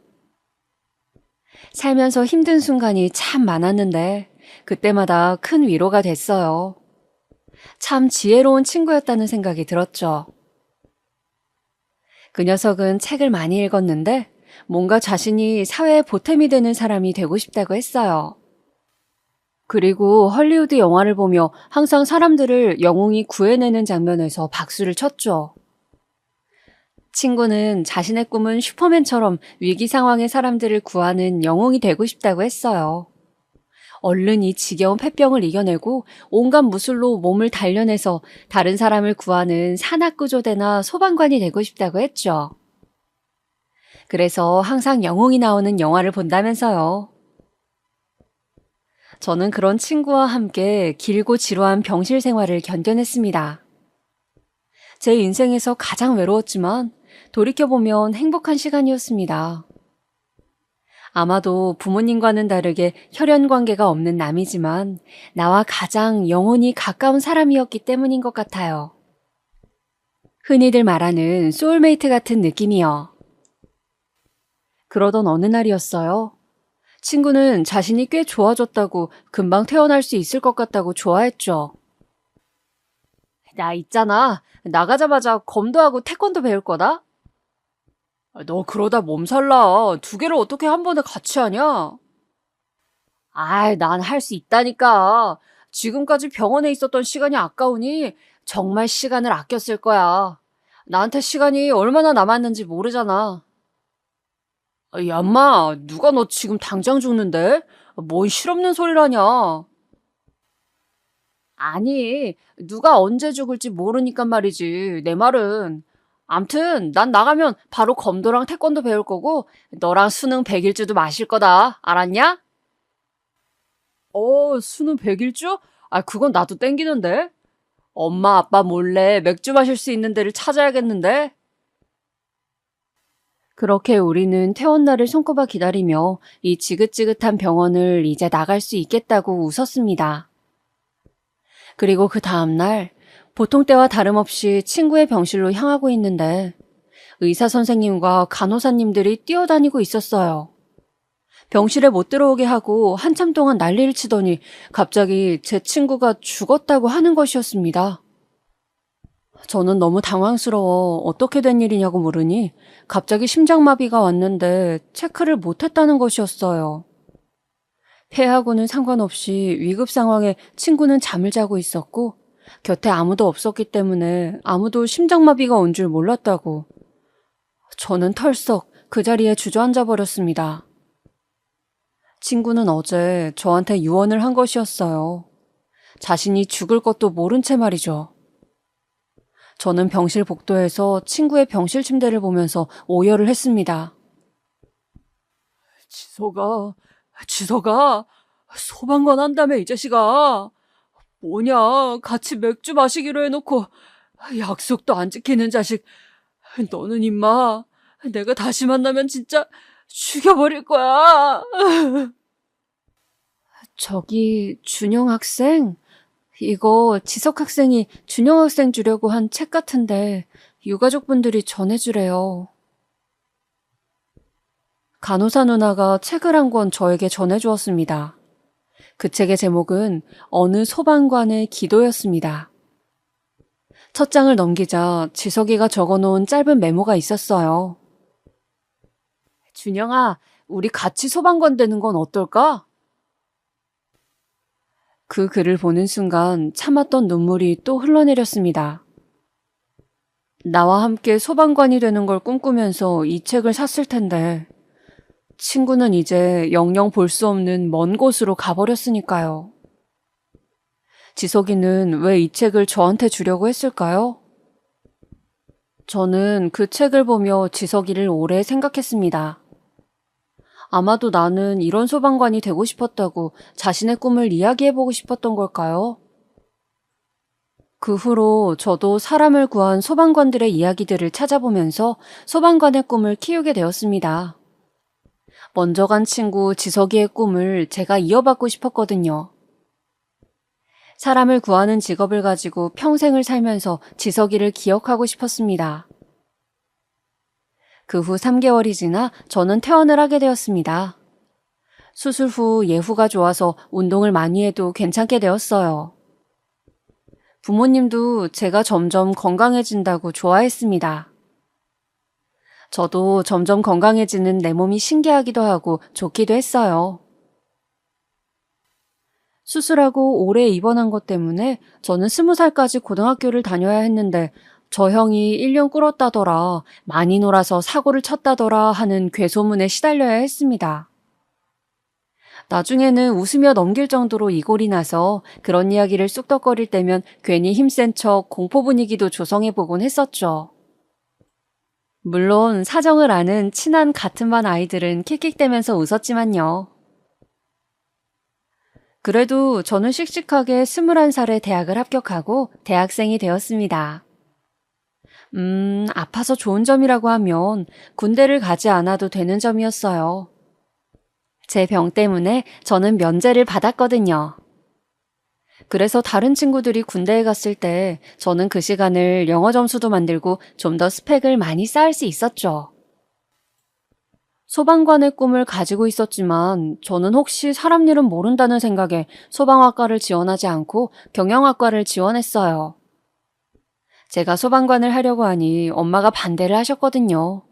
살면서 힘든 순간이 참 많았는데 그때마다 큰 위로가 됐어요. 참 지혜로운 친구였다는 생각이 들었죠. 그 녀석은 책을 많이 읽었는데 뭔가 자신이 사회에 보탬이 되는 사람이 되고 싶다고 했어요. 그리고 헐리우드 영화를 보며 항상 사람들을 영웅이 구해내는 장면에서 박수를 쳤죠. 친구는 자신의 꿈은 슈퍼맨처럼 위기 상황의 사람들을 구하는 영웅이 되고 싶다고 했어요. 얼른 이 지겨운 폐병을 이겨내고 온갖 무술로 몸을 단련해서 다른 사람을 구하는 산악구조대나 소방관이 되고 싶다고 했죠. 그래서 항상 영웅이 나오는 영화를 본다면서요. 저는 그런 친구와 함께 길고 지루한 병실 생활을 견뎌냈습니다. 제 인생에서 가장 외로웠지만 돌이켜보면 행복한 시간이었습니다. 아마도 부모님과는 다르게 혈연 관계가 없는 남이지만 나와 가장 영혼이 가까운 사람이었기 때문인 것 같아요. 흔히들 말하는 소울메이트 같은 느낌이요. 그러던 어느 날이었어요. 친구는 자신이 꽤 좋아졌다고 금방 태어날 수 있을 것 같다고 좋아했죠. 나 있잖아. 나가자마자 검도하고 태권도 배울 거다? 너 그러다 몸살 나. 두 개를 어떻게 한 번에 같이 하냐? 아이, 난 할 수 있다니까. 지금까지 병원에 있었던 시간이 아까우니 정말 시간을 아껴 쓸 거야. 나한테 시간이 얼마나 남았는지 모르잖아. 야, 인마, 누가 너 지금 당장 죽는데? 뭔 실없는 소리라냐? 아니, 누가 언제 죽을지 모르니까 말이지. 내 말은. 암튼 난 나가면 바로 검도랑 태권도 배울 거고 너랑 수능 100일주도 마실 거다. 알았냐? 수능 100일주? 아, 그건 나도 땡기는데. 엄마, 아빠 몰래 맥주 마실 수 있는 데를 찾아야겠는데. 그렇게 우리는 퇴원날을 손꼽아 기다리며 이 지긋지긋한 병원을 이제 나갈 수 있겠다고 웃었습니다. 그리고 그 다음날 보통 때와 다름없이 친구의 병실로 향하고 있는데 의사 선생님과 간호사님들이 뛰어다니고 있었어요. 병실에 못 들어오게 하고 한참 동안 난리를 치더니 갑자기 제 친구가 죽었다고 하는 것이었습니다. 저는 너무 당황스러워 어떻게 된 일이냐고 물으니 갑자기 심장마비가 왔는데 체크를 못했다는 것이었어요. 폐하고는 상관없이 위급 상황에 친구는 잠을 자고 있었고 곁에 아무도 없었기 때문에 아무도 심장마비가 온 줄 몰랐다고. 저는 털썩 그 자리에 주저앉아 버렸습니다. 친구는 어제 저한테 유언을 한 것이었어요. 자신이 죽을 것도 모른 채 말이죠. 저는 병실 복도에서 친구의 병실 침대를 보면서 오열을 했습니다. 지석아, 소방관 한다며 이 자식아. 뭐냐, 같이 맥주 마시기로 해놓고 약속도 안 지키는 자식. 너는 임마, 내가 다시 만나면 진짜 죽여버릴 거야. 저기 준영 학생? 이거 지석 학생이 준영 학생 주려고 한 책 같은데 유가족분들이 전해주래요. 간호사 누나가 책을 한 권 저에게 전해주었습니다. 그 책의 제목은 어느 소방관의 기도였습니다. 첫 장을 넘기자 지석이가 적어놓은 짧은 메모가 있었어요. 준영아, 우리 같이 소방관 되는 건 어떨까? 그 글을 보는 순간 참았던 눈물이 또 흘러내렸습니다. 나와 함께 소방관이 되는 걸 꿈꾸면서 이 책을 샀을 텐데 친구는 이제 영영 볼 수 없는 먼 곳으로 가버렸으니까요. 지석이는 왜 이 책을 저한테 주려고 했을까요? 저는 그 책을 보며 지석이를 오래 생각했습니다. 아마도 나는 이런 소방관이 되고 싶었다고 자신의 꿈을 이야기해보고 싶었던 걸까요? 그 후로 저도 사람을 구한 소방관들의 이야기들을 찾아보면서 소방관의 꿈을 키우게 되었습니다. 먼저 간 친구 지석이의 꿈을 제가 이어받고 싶었거든요. 사람을 구하는 직업을 가지고 평생을 살면서 지석이를 기억하고 싶었습니다. 그 후 3개월이 지나 저는 퇴원을 하게 되었습니다. 수술 후 예후가 좋아서 운동을 많이 해도 괜찮게 되었어요. 부모님도 제가 점점 건강해진다고 좋아했습니다. 저도 점점 건강해지는 내 몸이 신기하기도 하고 좋기도 했어요. 수술하고 오래 입원한 것 때문에 저는 20살까지 고등학교를 다녀야 했는데 저 형이 1년 꿇었다더라, 많이 놀아서 사고를 쳤다더라 하는 괴소문에 시달려야 했습니다. 나중에는 웃으며 넘길 정도로 이골이 나서 그런 이야기를 쑥덕거릴 때면 괜히 힘센 척 공포 분위기도 조성해보곤 했었죠. 물론 사정을 아는 친한 같은 반 아이들은 킥킥대면서 웃었지만요. 그래도 저는 씩씩하게 21살에 대학을 합격하고 대학생이 되었습니다. 아파서 좋은 점이라고 하면 군대를 가지 않아도 되는 점이었어요. 제 병 때문에 저는 면제를 받았거든요. 그래서 다른 친구들이 군대에 갔을 때 저는 그 시간을 영어 점수도 만들고 좀 더 스펙을 많이 쌓을 수 있었죠. 소방관의 꿈을 가지고 있었지만 저는 혹시 사람 일은 모른다는 생각에 소방학과를 지원하지 않고 경영학과를 지원했어요. 제가 소방관을 하려고 하니 엄마가 반대를 하셨거든요.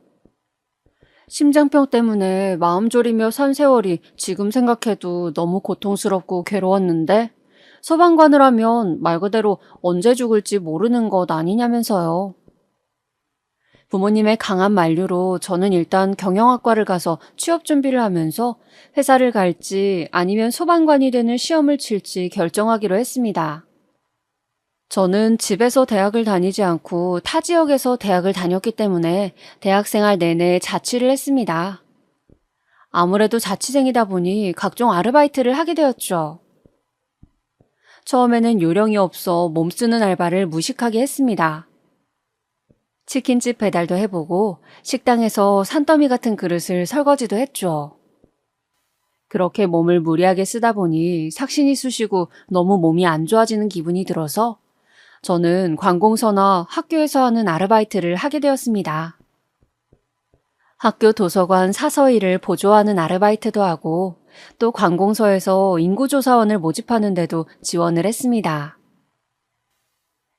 심장병 때문에 마음 졸이며 산 세월이 지금 생각해도 너무 고통스럽고 괴로웠는데 소방관을 하면 말 그대로 언제 죽을지 모르는 것 아니냐면서요. 부모님의 강한 만류로 저는 일단 경영학과를 가서 취업 준비를 하면서 회사를 갈지 아니면 소방관이 되는 시험을 칠지 결정하기로 했습니다. 저는 집에서 대학을 다니지 않고 타 지역에서 대학을 다녔기 때문에 대학생활 내내 자취를 했습니다. 아무래도 자취생이다 보니 각종 아르바이트를 하게 되었죠. 처음에는 요령이 없어 몸쓰는 알바를 무식하게 했습니다. 치킨집 배달도 해보고 식당에서 산더미 같은 그릇을 설거지도 했죠. 그렇게 몸을 무리하게 쓰다 보니 삭신이 쑤시고 너무 몸이 안 좋아지는 기분이 들어서 저는 관공서나 학교에서 하는 아르바이트를 하게 되었습니다. 학교 도서관 사서일을 보조하는 아르바이트도 하고 또 관공서에서 인구조사원을 모집하는데도 지원을 했습니다.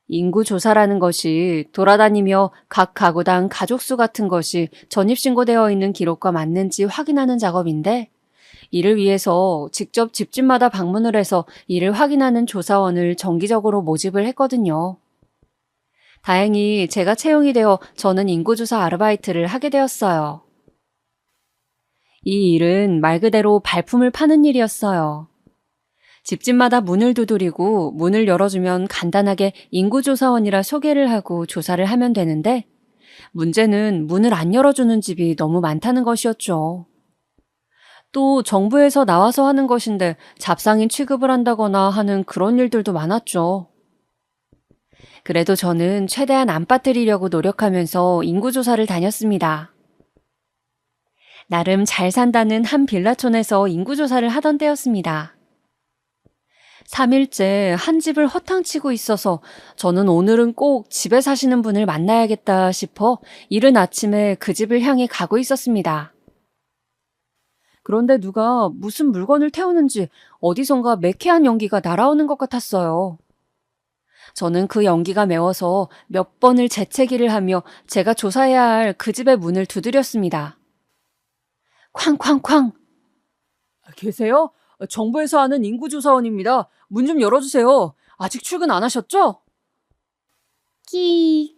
인구조사라는 것이 돌아다니며 각 가구당 가족수 같은 것이 전입신고되어 있는 기록과 맞는지 확인하는 작업인데 이를 위해서 직접 집집마다 방문을 해서 이를 확인하는 조사원을 정기적으로 모집을 했거든요. 다행히 제가 채용이 되어 저는 인구조사 아르바이트를 하게 되었어요. 이 일은 말 그대로 발품을 파는 일이었어요. 집집마다 문을 두드리고 문을 열어주면 간단하게 인구조사원이라 소개를 하고 조사를 하면 되는데 문제는 문을 안 열어주는 집이 너무 많다는 것이었죠. 또 정부에서 나와서 하는 것인데 잡상인 취급을 한다거나 하는 그런 일들도 많았죠. 그래도 저는 최대한 안 빠뜨리려고 노력하면서 인구조사를 다녔습니다. 나름 잘 산다는 한 빌라촌에서 인구조사를 하던 때였습니다. 3일째 한 집을 허탕치고 있어서 저는 오늘은 꼭 집에 사시는 분을 만나야겠다 싶어 이른 아침에 그 집을 향해 가고 있었습니다. 그런데 누가 무슨 물건을 태우는지 어디선가 매캐한 연기가 날아오는 것 같았어요. 저는 그 연기가 매워서 몇 번을 재채기를 하며 제가 조사해야 할 그 집의 문을 두드렸습니다. 쾅쾅쾅! 계세요? 정부에서 하는 인구조사원입니다. 문 좀 열어주세요. 아직 출근 안 하셨죠? 끼...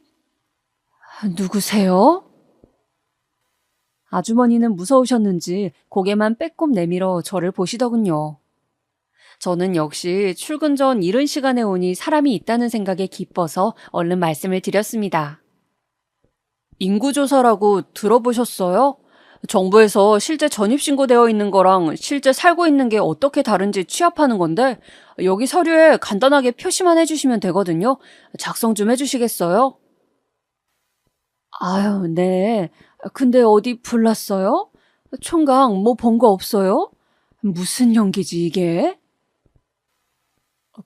누구세요? 아주머니는 무서우셨는지 고개만 빼꼼 내밀어 저를 보시더군요. 저는 역시 출근 전 이른 시간에 오니 사람이 있다는 생각에 기뻐서 얼른 말씀을 드렸습니다. 인구조사라고 들어보셨어요? 정부에서 실제 전입신고되어 있는 거랑 실제 살고 있는 게 어떻게 다른지 취합하는 건데 여기 서류에 간단하게 표시만 해주시면 되거든요. 작성 좀 해주시겠어요? 아유, 네. 근데 어디 불났어요? 총각 뭐 본 거 없어요? 무슨 연기지 이게?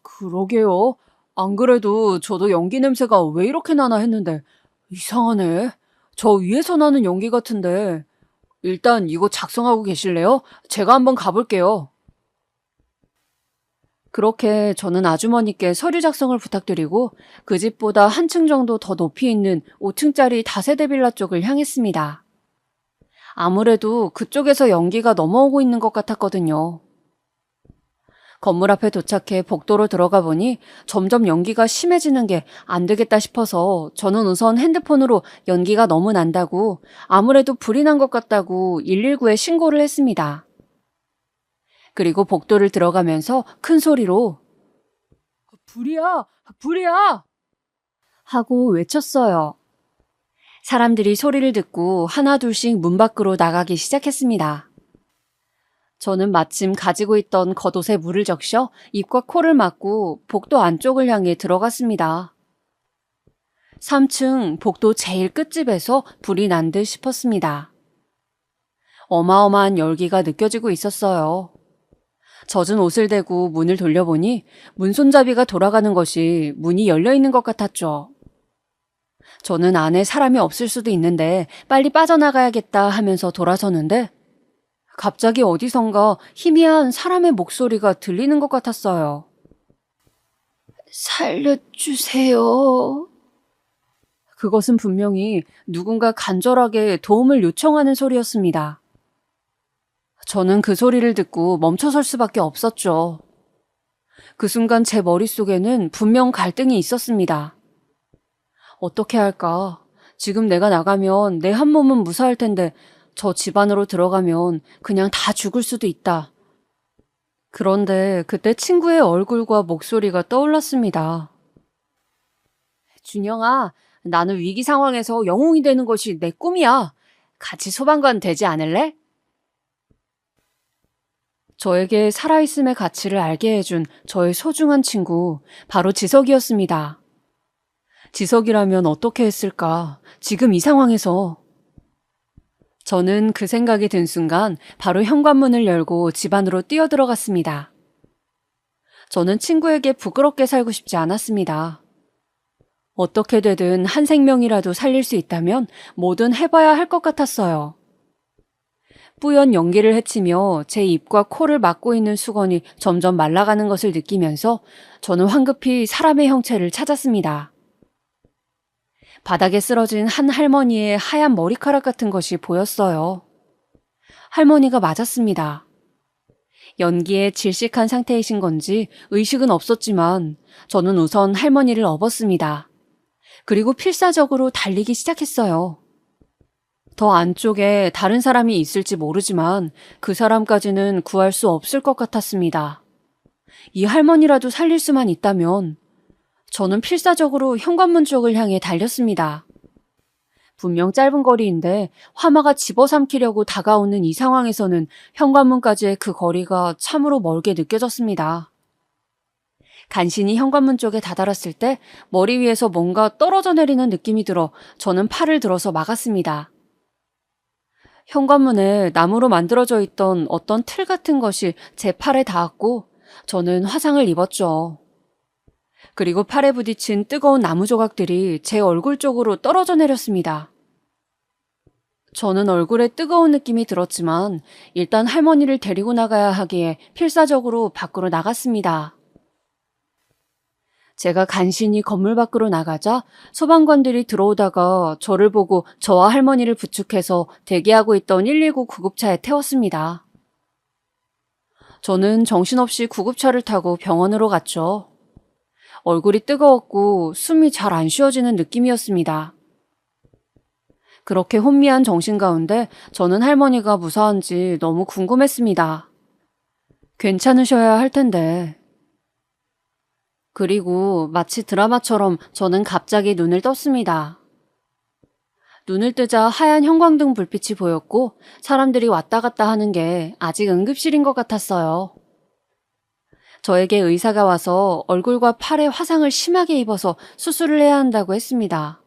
그러게요. 안 그래도 저도 연기 냄새가 왜 이렇게 나나 했는데 이상하네. 저 위에서 나는 연기 같은데 일단 이거 작성하고 계실래요? 제가 한번 가볼게요. 그렇게 저는 아주머니께 서류 작성을 부탁드리고 그 집보다 한층 정도 더 높이 있는 5층짜리 다세대 빌라 쪽을 향했습니다. 아무래도 그쪽에서 연기가 넘어오고 있는 것 같았거든요. 건물 앞에 도착해 복도로 들어가 보니 점점 연기가 심해지는 게 안 되겠다 싶어서 저는 우선 핸드폰으로 연기가 너무 난다고 아무래도 불이 난 것 같다고 119에 신고를 했습니다. 그리고 복도를 들어가면서 큰 소리로 불이야! 불이야! 하고 외쳤어요. 사람들이 소리를 듣고 하나둘씩 문 밖으로 나가기 시작했습니다. 저는 마침 가지고 있던 겉옷에 물을 적셔 입과 코를 막고 복도 안쪽을 향해 들어갔습니다. 3층 복도 제일 끝집에서 불이 난 듯 싶었습니다. 어마어마한 열기가 느껴지고 있었어요. 젖은 옷을 대고 문을 돌려보니 문 손잡이가 돌아가는 것이 문이 열려 있는 것 같았죠. 저는 안에 사람이 없을 수도 있는데 빨리 빠져나가야겠다 하면서 돌아서는데 갑자기 어디선가 희미한 사람의 목소리가 들리는 것 같았어요. 살려주세요. 그것은 분명히 누군가 간절하게 도움을 요청하는 소리였습니다. 저는 그 소리를 듣고 멈춰설 수밖에 없었죠. 그 순간 제 머릿속에는 분명 갈등이 있었습니다. 어떻게 할까? 지금 내가 나가면 내 한 몸은 무사할 텐데 저 집 안으로 들어가면 그냥 다 죽을 수도 있다. 그런데 그때 친구의 얼굴과 목소리가 떠올랐습니다. 준영아, 나는 위기 상황에서 영웅이 되는 것이 내 꿈이야. 같이 소방관 되지 않을래? 저에게 살아있음의 가치를 알게 해준 저의 소중한 친구, 바로 지석이었습니다. 지석이라면 어떻게 했을까? 지금 이 상황에서. 저는 그 생각이 든 순간 바로 현관문을 열고 집 안으로 뛰어들어갔습니다. 저는 친구에게 부끄럽게 살고 싶지 않았습니다. 어떻게 되든 한 생명이라도 살릴 수 있다면 뭐든 해봐야 할 것 같았어요. 뿌연 연기를 헤치며 제 입과 코를 막고 있는 수건이 점점 말라가는 것을 느끼면서 저는 황급히 사람의 형체를 찾았습니다. 바닥에 쓰러진 한 할머니의 하얀 머리카락 같은 것이 보였어요. 할머니가 맞았습니다. 연기에 질식한 상태이신 건지 의식은 없었지만 저는 우선 할머니를 업었습니다. 그리고 필사적으로 달리기 시작했어요. 더 안쪽에 다른 사람이 있을지 모르지만 그 사람까지는 구할 수 없을 것 같았습니다. 이 할머니라도 살릴 수만 있다면 저는 필사적으로 현관문 쪽을 향해 달렸습니다. 분명 짧은 거리인데 화마가 집어삼키려고 다가오는 이 상황에서는 현관문까지의 그 거리가 참으로 멀게 느껴졌습니다. 간신히 현관문 쪽에 다다랐을 때 머리 위에서 뭔가 떨어져 내리는 느낌이 들어 저는 팔을 들어서 막았습니다. 현관문에 나무로 만들어져 있던 어떤 틀 같은 것이 제 팔에 닿았고 저는 화상을 입었죠. 그리고 팔에 부딪힌 뜨거운 나무 조각들이 제 얼굴 쪽으로 떨어져 내렸습니다. 저는 얼굴에 뜨거운 느낌이 들었지만 일단 할머니를 데리고 나가야 하기에 필사적으로 밖으로 나갔습니다. 제가 간신히 건물 밖으로 나가자 소방관들이 들어오다가 저를 보고 저와 할머니를 부축해서 대기하고 있던 119 구급차에 태웠습니다. 저는 정신없이 구급차를 타고 병원으로 갔죠. 얼굴이 뜨거웠고 숨이 잘 안 쉬어지는 느낌이었습니다. 그렇게 혼미한 정신 가운데 저는 할머니가 무사한지 너무 궁금했습니다. 괜찮으셔야 할 텐데. 그리고 마치 드라마처럼 저는 갑자기 눈을 떴습니다. 눈을 뜨자 하얀 형광등 불빛이 보였고 사람들이 왔다 갔다 하는 게 아직 응급실인 것 같았어요. 저에게 의사가 와서 얼굴과 팔에 화상을 심하게 입어서 수술을 해야 한다고 했습니다.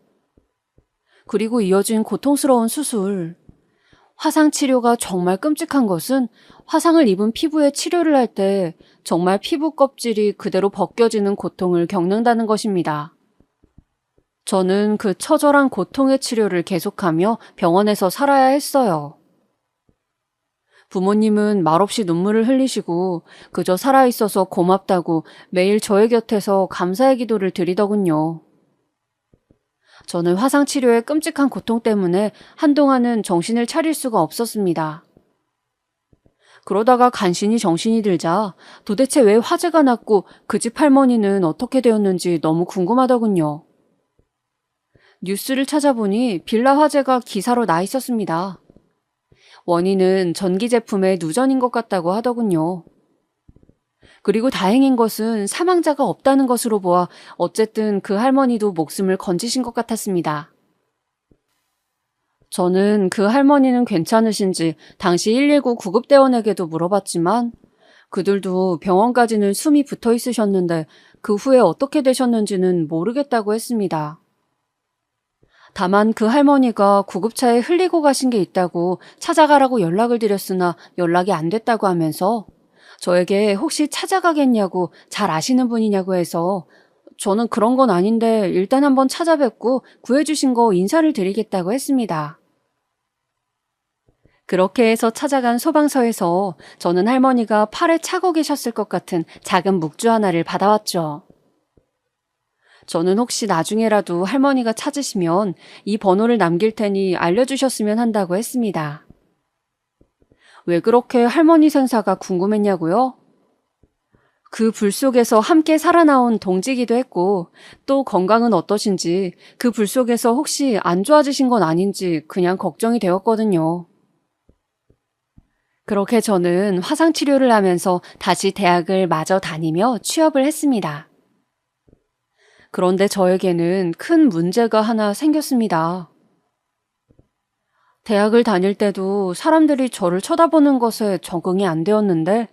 그리고 이어진 고통스러운 수술. 화상 치료가 정말 끔찍한 것은 화상을 입은 피부에 치료를 할 때 정말 피부 껍질이 그대로 벗겨지는 고통을 겪는다는 것입니다. 저는 그 처절한 고통의 치료를 계속하며 병원에서 살아야 했어요. 부모님은 말없이 눈물을 흘리시고 그저 살아있어서 고맙다고 매일 저의 곁에서 감사의 기도를 드리더군요. 저는 화상치료의 끔찍한 고통 때문에 한동안은 정신을 차릴 수가 없었습니다. 그러다가 간신히 정신이 들자 도대체 왜 화재가 났고 그 집 할머니는 어떻게 되었는지 너무 궁금하더군요. 뉴스를 찾아보니 빌라 화재가 기사로 나 있었습니다. 원인은 전기 제품의 누전인 것 같다고 하더군요. 그리고 다행인 것은 사망자가 없다는 것으로 보아 어쨌든 그 할머니도 목숨을 건지신 것 같았습니다. 저는 그 할머니는 괜찮으신지 당시 119 구급대원에게도 물어봤지만 그들도 병원까지는 숨이 붙어 있으셨는데 그 후에 어떻게 되셨는지는 모르겠다고 했습니다. 다만 그 할머니가 구급차에 흘리고 가신 게 있다고 찾아가라고 연락을 드렸으나 연락이 안 됐다고 하면서 저에게 혹시 찾아가겠냐고 잘 아시는 분이냐고 해서 저는 그런 건 아닌데 일단 한번 찾아뵙고 구해주신 거 인사를 드리겠다고 했습니다. 그렇게 해서 찾아간 소방서에서 저는 할머니가 팔에 차고 계셨을 것 같은 작은 묵주 하나를 받아왔죠. 저는 혹시 나중에라도 할머니가 찾으시면 이 번호를 남길 테니 알려주셨으면 한다고 했습니다. 왜 그렇게 할머니 생사가 궁금했냐고요? 그 불 속에서 함께 살아나온 동지기도 했고 또 건강은 어떠신지 그 불 속에서 혹시 안 좋아지신 건 아닌지 그냥 걱정이 되었거든요. 그렇게 저는 화상치료를 하면서 다시 대학을 마저 다니며 취업을 했습니다. 그런데 저에게는 큰 문제가 하나 생겼습니다. 대학을 다닐 때도 사람들이 저를 쳐다보는 것에 적응이 안 되었는데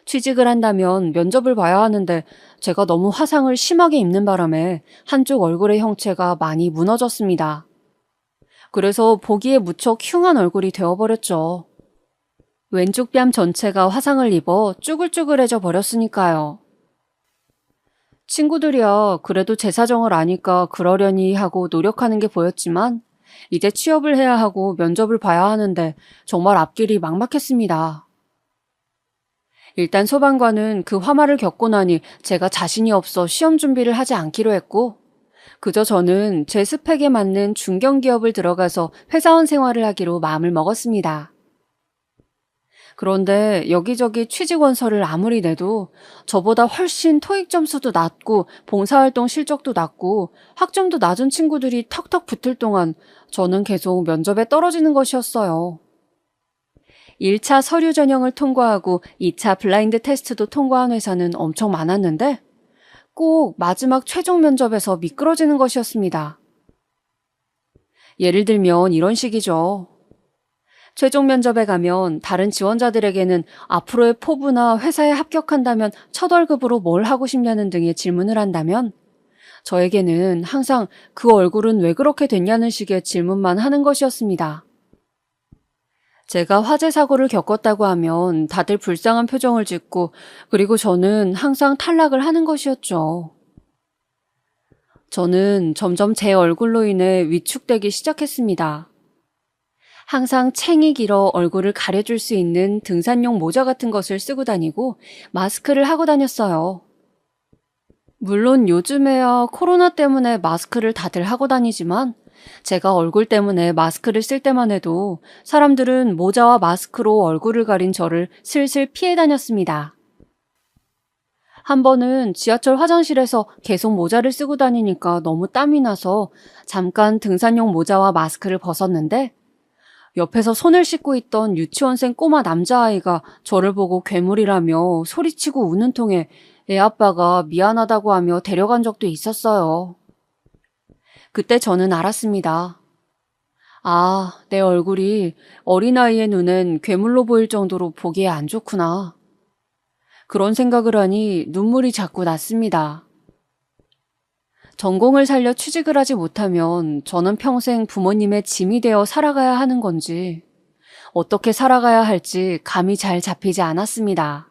취직을 한다면 면접을 봐야 하는데 제가 너무 화상을 심하게 입는 바람에 한쪽 얼굴의 형체가 많이 무너졌습니다. 그래서 보기에 무척 흉한 얼굴이 되어버렸죠. 왼쪽 뺨 전체가 화상을 입어 쭈글쭈글해져 버렸으니까요. 친구들이야 그래도 제 사정을 아니까 그러려니 하고 노력하는 게 보였지만 이제 취업을 해야 하고 면접을 봐야 하는데 정말 앞길이 막막했습니다. 일단 소방관은 그 화마를 겪고 나니 제가 자신이 없어 시험 준비를 하지 않기로 했고 그저 저는 제 스펙에 맞는 중견기업을 들어가서 회사원 생활을 하기로 마음을 먹었습니다. 그런데 여기저기 취직원서를 아무리 내도 저보다 훨씬 토익 점수도 낮고 봉사활동 실적도 낮고 학점도 낮은 친구들이 턱턱 붙을 동안 저는 계속 면접에 떨어지는 것이었어요. 1차 서류 전형을 통과하고 2차 블라인드 테스트도 통과한 회사는 엄청 많았는데 꼭 마지막 최종 면접에서 미끄러지는 것이었습니다. 예를 들면 이런 식이죠. 최종 면접에 가면 다른 지원자들에게는 앞으로의 포부나 회사에 합격한다면 첫 월급으로 뭘 하고 싶냐는 등의 질문을 한다면 저에게는 항상 그 얼굴은 왜 그렇게 됐냐는 식의 질문만 하는 것이었습니다. 제가 화재 사고를 겪었다고 하면 다들 불쌍한 표정을 짓고 그리고 저는 항상 탈락을 하는 것이었죠. 저는 점점 제 얼굴로 인해 위축되기 시작했습니다. 항상 챙이 길어 얼굴을 가려줄 수 있는 등산용 모자 같은 것을 쓰고 다니고 마스크를 하고 다녔어요. 물론 요즘에야 코로나 때문에 마스크를 다들 하고 다니지만 제가 얼굴 때문에 마스크를 쓸 때만 해도 사람들은 모자와 마스크로 얼굴을 가린 저를 슬슬 피해 다녔습니다. 한 번은 지하철 화장실에서 계속 모자를 쓰고 다니니까 너무 땀이 나서 잠깐 등산용 모자와 마스크를 벗었는데 옆에서 손을 씻고 있던 유치원생 꼬마 남자아이가 저를 보고 괴물이라며 소리치고 우는 통에 애 아빠가 미안하다고 하며 데려간 적도 있었어요. 그때 저는 알았습니다. 아, 내 얼굴이 어린아이의 눈엔 괴물로 보일 정도로 보기에 안 좋구나. 그런 생각을 하니 눈물이 자꾸 났습니다. 전공을 살려 취직을 하지 못하면 저는 평생 부모님의 짐이 되어 살아가야 하는 건지 어떻게 살아가야 할지 감이 잘 잡히지 않았습니다.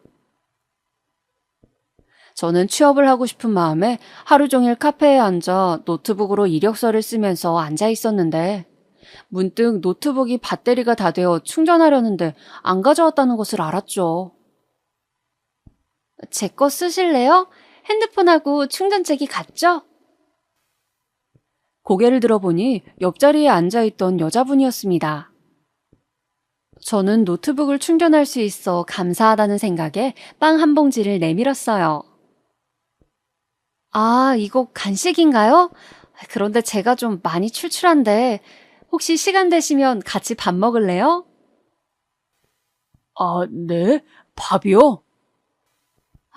저는 취업을 하고 싶은 마음에 하루 종일 카페에 앉아 노트북으로 이력서를 쓰면서 앉아 있었는데 문득 노트북이 배터리가 다 되어 충전하려는데 안 가져왔다는 것을 알았죠. 제 거 쓰실래요? 핸드폰하고 충전잭이 같죠? 고개를 들어보니 옆자리에 앉아있던 여자분이었습니다. 저는 노트북을 충전할 수 있어 감사하다는 생각에 빵 한 봉지를 내밀었어요. 아, 이거 간식인가요? 그런데 제가 좀 많이 출출한데 혹시 시간 되시면 같이 밥 먹을래요? 아, 네? 밥이요?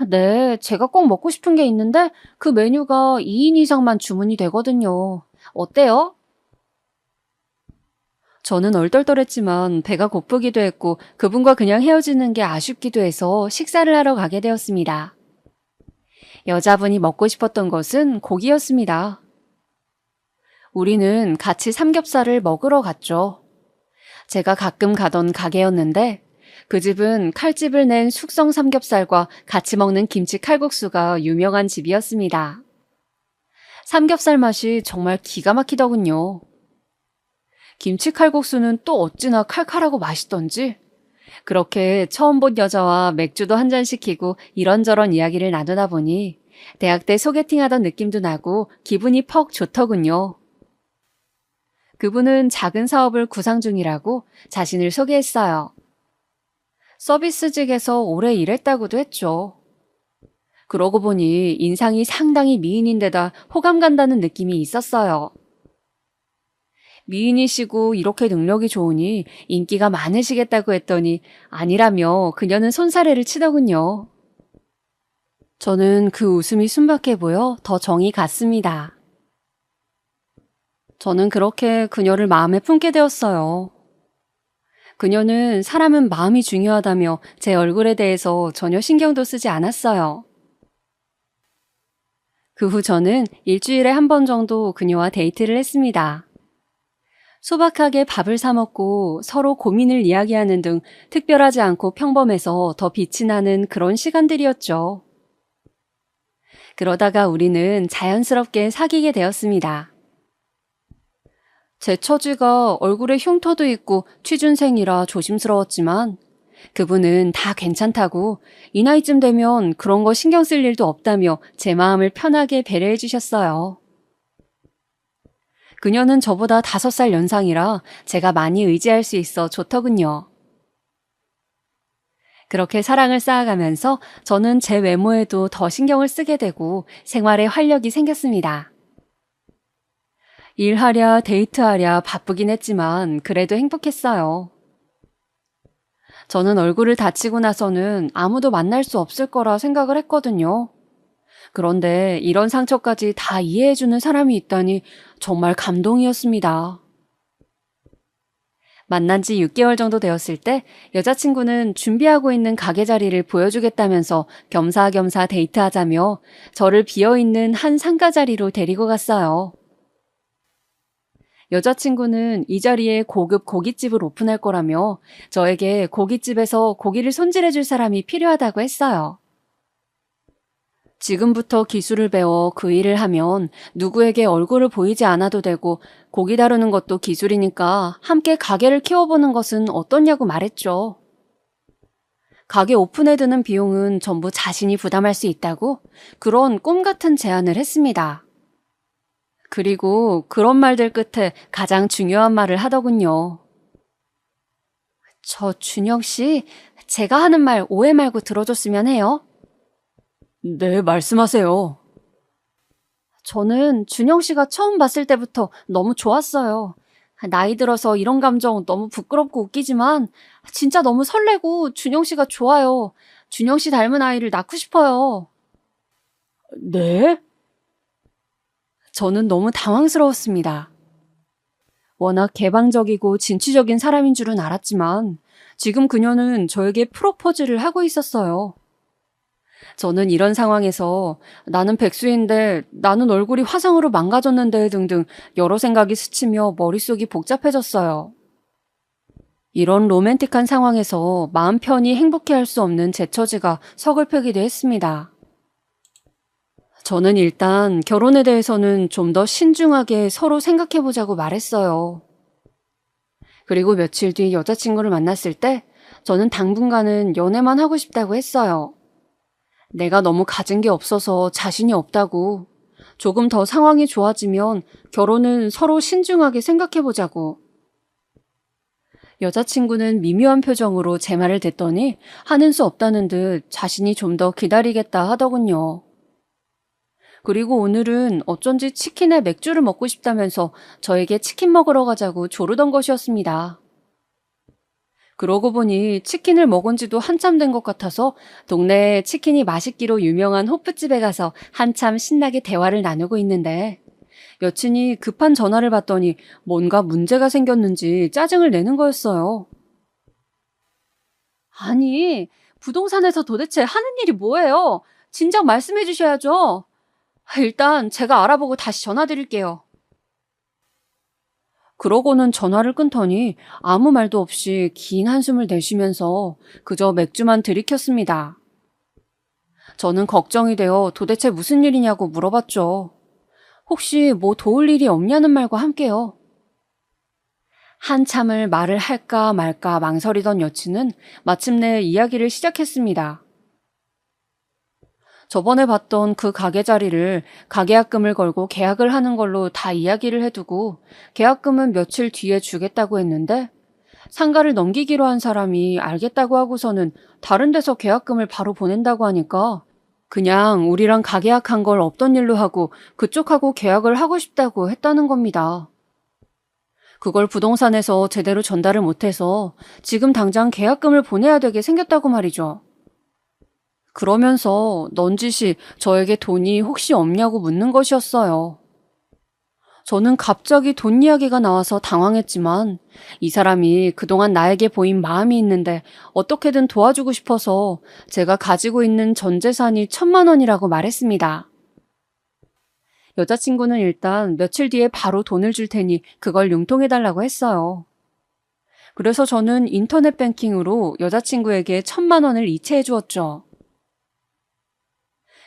네, 제가 꼭 먹고 싶은 게 있는데 그 메뉴가 2인 이상만 주문이 되거든요. 어때요? 저는 얼떨떨했지만 배가 고프기도 했고 그분과 그냥 헤어지는 게 아쉽기도 해서 식사를 하러 가게 되었습니다. 여자분이 먹고 싶었던 것은 고기였습니다. 우리는 같이 삼겹살을 먹으러 갔죠. 제가 가끔 가던 가게였는데 그 집은 칼집을 낸 숙성 삼겹살과 같이 먹는 김치 칼국수가 유명한 집이었습니다. 삼겹살 맛이 정말 기가 막히더군요. 김치 칼국수는 또 어찌나 칼칼하고 맛있던지 그렇게 처음 본 여자와 맥주도 한 잔 시키고 이런저런 이야기를 나누다 보니 대학 때 소개팅하던 느낌도 나고 기분이 퍽 좋더군요. 그분은 작은 사업을 구상 중이라고 자신을 소개했어요. 서비스직에서 오래 일했다고도 했죠. 그러고 보니 인상이 상당히 미인인데다 호감 간다는 느낌이 있었어요. 미인이시고 이렇게 능력이 좋으니 인기가 많으시겠다고 했더니 아니라며 그녀는 손사래를 치더군요. 저는 그 웃음이 순박해 보여 더 정이 갔습니다. 저는 그렇게 그녀를 마음에 품게 되었어요. 그녀는 사람은 마음이 중요하다며 제 얼굴에 대해서 전혀 신경도 쓰지 않았어요. 그 후 저는 일주일에 한 번 정도 그녀와 데이트를 했습니다. 소박하게 밥을 사 먹고 서로 고민을 이야기하는 등 특별하지 않고 평범해서 더 빛이 나는 그런 시간들이었죠. 그러다가 우리는 자연스럽게 사귀게 되었습니다. 제 처지가 얼굴에 흉터도 있고 취준생이라 조심스러웠지만 그분은 다 괜찮다고 이 나이쯤 되면 그런 거 신경 쓸 일도 없다며 제 마음을 편하게 배려해 주셨어요. 그녀는 저보다 5살 연상이라 제가 많이 의지할 수 있어 좋더군요. 그렇게 사랑을 쌓아가면서 저는 제 외모에도 더 신경을 쓰게 되고 생활에 활력이 생겼습니다. 일하랴 데이트하랴 바쁘긴 했지만 그래도 행복했어요. 저는 얼굴을 다치고 나서는 아무도 만날 수 없을 거라 생각을 했거든요. 그런데 이런 상처까지 다 이해해주는 사람이 있다니 정말 감동이었습니다. 만난 지 6개월 정도 되었을 때 여자친구는 준비하고 있는 가게 자리를 보여주겠다면서 겸사겸사 데이트하자며 저를 비어있는 한 상가 자리로 데리고 갔어요. 여자친구는 이 자리에 고급 고깃집을 오픈할 거라며 저에게 고깃집에서 고기를 손질해줄 사람이 필요하다고 했어요. 지금부터 기술을 배워 그 일을 하면 누구에게 얼굴을 보이지 않아도 되고 고기 다루는 것도 기술이니까 함께 가게를 키워보는 것은 어떻냐고 말했죠. 가게 오픈에 드는 비용은 전부 자신이 부담할 수 있다고 그런 꿈 같은 제안을 했습니다. 그리고 그런 말들 끝에 가장 중요한 말을 하더군요. 저 준영 씨, 제가 하는 말 오해 말고 들어줬으면 해요. 네, 말씀하세요. 저는 준영 씨가 처음 봤을 때부터 너무 좋았어요. 나이 들어서 이런 감정 너무 부끄럽고 웃기지만 진짜 너무 설레고 준영 씨가 좋아요. 준영 씨 닮은 아이를 낳고 싶어요. 네? 저는 너무 당황스러웠습니다. 워낙 개방적이고 진취적인 사람인 줄은 알았지만 지금 그녀는 저에게 프로포즈를 하고 있었어요. 저는 이런 상황에서 나는 백수인데 나는 얼굴이 화상으로 망가졌는데 등등 여러 생각이 스치며 머릿속이 복잡해졌어요. 이런 로맨틱한 상황에서 마음 편히 행복해할 수 없는 제 처지가 서글프기도 했습니다. 저는 일단 결혼에 대해서는 좀 더 신중하게 서로 생각해보자고 말했어요. 그리고 며칠 뒤 여자친구를 만났을 때 저는 당분간은 연애만 하고 싶다고 했어요. 내가 너무 가진 게 없어서 자신이 없다고, 조금 더 상황이 좋아지면 결혼은 서로 신중하게 생각해보자고. 여자친구는 미묘한 표정으로 제 말을 듣더니 하는 수 없다는 듯 자신이 좀 더 기다리겠다 하더군요. 그리고 오늘은 어쩐지 치킨에 맥주를 먹고 싶다면서 저에게 치킨 먹으러 가자고 조르던 것이었습니다. 그러고 보니 치킨을 먹은 지도 한참 된 것 같아서 동네에 치킨이 맛있기로 유명한 호프집에 가서 한참 신나게 대화를 나누고 있는데 여친이 급한 전화를 받더니 뭔가 문제가 생겼는지 짜증을 내는 거였어요. 아니, 부동산에서 도대체 하는 일이 뭐예요? 진작 말씀해 주셔야죠. 일단 제가 알아보고 다시 전화 드릴게요. 그러고는 전화를 끊더니 아무 말도 없이 긴 한숨을 내쉬면서 그저 맥주만 들이켰습니다. 저는 걱정이 되어 도대체 무슨 일이냐고 물어봤죠. 혹시 뭐 도울 일이 없냐는 말과 함께요. 한참을 말을 할까 말까 망설이던 여친은 마침내 이야기를 시작했습니다. 저번에 봤던 그 가게 자리를 가계약금을 걸고 계약을 하는 걸로 다 이야기를 해두고 계약금은 며칠 뒤에 주겠다고 했는데 상가를 넘기기로 한 사람이 알겠다고 하고서는 다른 데서 계약금을 바로 보낸다고 하니까 그냥 우리랑 가계약한 걸 없던 일로 하고 그쪽하고 계약을 하고 싶다고 했다는 겁니다. 그걸 부동산에서 제대로 전달을 못해서 지금 당장 계약금을 보내야 되게 생겼다고 말이죠. 그러면서 넌지시 저에게 돈이 혹시 없냐고 묻는 것이었어요. 저는 갑자기 돈 이야기가 나와서 당황했지만 이 사람이 그동안 나에게 보인 마음이 있는데 어떻게든 도와주고 싶어서 제가 가지고 있는 전 재산이 1,000만 원이라고 말했습니다. 여자친구는 일단 며칠 뒤에 바로 돈을 줄 테니 그걸 융통해달라고 했어요. 그래서 저는 인터넷 뱅킹으로 여자친구에게 1,000만 원을 이체해 주었죠.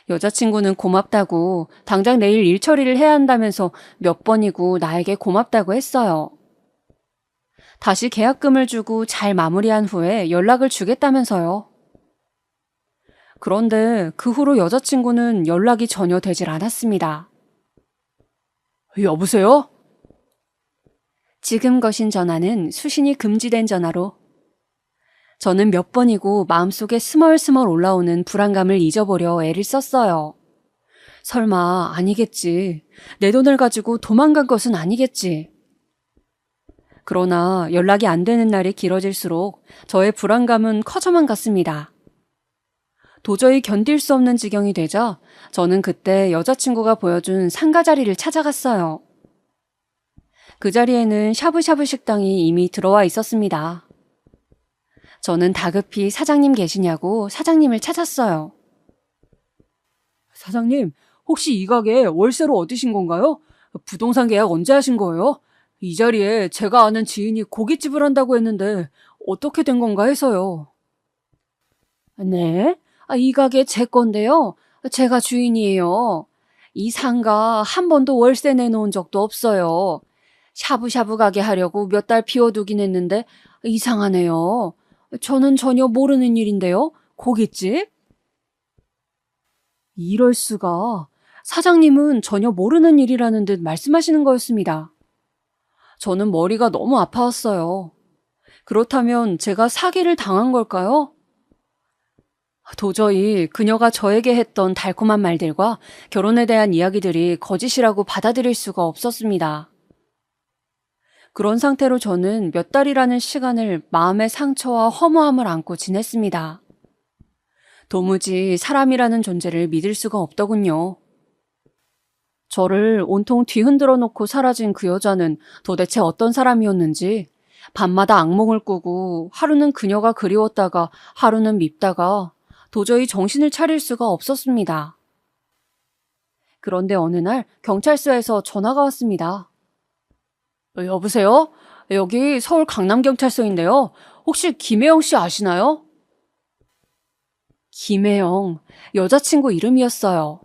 여자친구는 고맙다고 당장 내일 일 처리를 해야 한다면서 몇 번이고 나에게 고맙다고 했어요. 다시 계약금을 주고 잘 마무리한 후에 연락을 주겠다면서요. 그런데 그 후로 여자친구는 연락이 전혀 되질 않았습니다. 여보세요? 지금 거신 전화는 수신이 금지된 전화로. 저는 몇 번이고 마음속에 스멀스멀 올라오는 불안감을 잊어보려 애를 썼어요. 설마 아니겠지. 내 돈을 가지고 도망간 것은 아니겠지. 그러나 연락이 안 되는 날이 길어질수록 저의 불안감은 커져만 갔습니다. 도저히 견딜 수 없는 지경이 되자 저는 그때 여자친구가 보여준 상가 자리를 찾아갔어요. 그 자리에는 샤브샤브 식당이 이미 들어와 있었습니다. 저는 다급히 사장님 계시냐고 사장님을 찾았어요. 사장님, 혹시 이 가게 월세로 얻으신 건가요? 부동산 계약 언제 하신 거예요? 이 자리에 제가 아는 지인이 고깃집을 한다고 했는데 어떻게 된 건가 해서요. 네? 이 가게 제 건데요. 제가 주인이에요. 이 상가 한 번도 월세 내놓은 적도 없어요. 샤브샤브 가게 하려고 몇 달 비워두긴 했는데 이상하네요. 저는 전혀 모르는 일인데요. 고깃집? 이럴 수가. 사장님은 전혀 모르는 일이라는 듯 말씀하시는 거였습니다. 저는 머리가 너무 아파왔어요. 그렇다면 제가 사기를 당한 걸까요? 도저히 그녀가 저에게 했던 달콤한 말들과 결혼에 대한 이야기들이 거짓이라고 받아들일 수가 없었습니다. 그런 상태로 저는 몇 달이라는 시간을 마음의 상처와 허무함을 안고 지냈습니다. 도무지 사람이라는 존재를 믿을 수가 없더군요. 저를 온통 뒤흔들어 놓고 사라진 그 여자는 도대체 어떤 사람이었는지 밤마다 악몽을 꾸고 하루는 그녀가 그리웠다가 하루는 밉다가 도저히 정신을 차릴 수가 없었습니다. 그런데 어느 날 경찰서에서 전화가 왔습니다. 여보세요? 여기 서울 강남경찰서인데요. 혹시 김혜영 씨 아시나요? 김혜영, 여자친구 이름이었어요.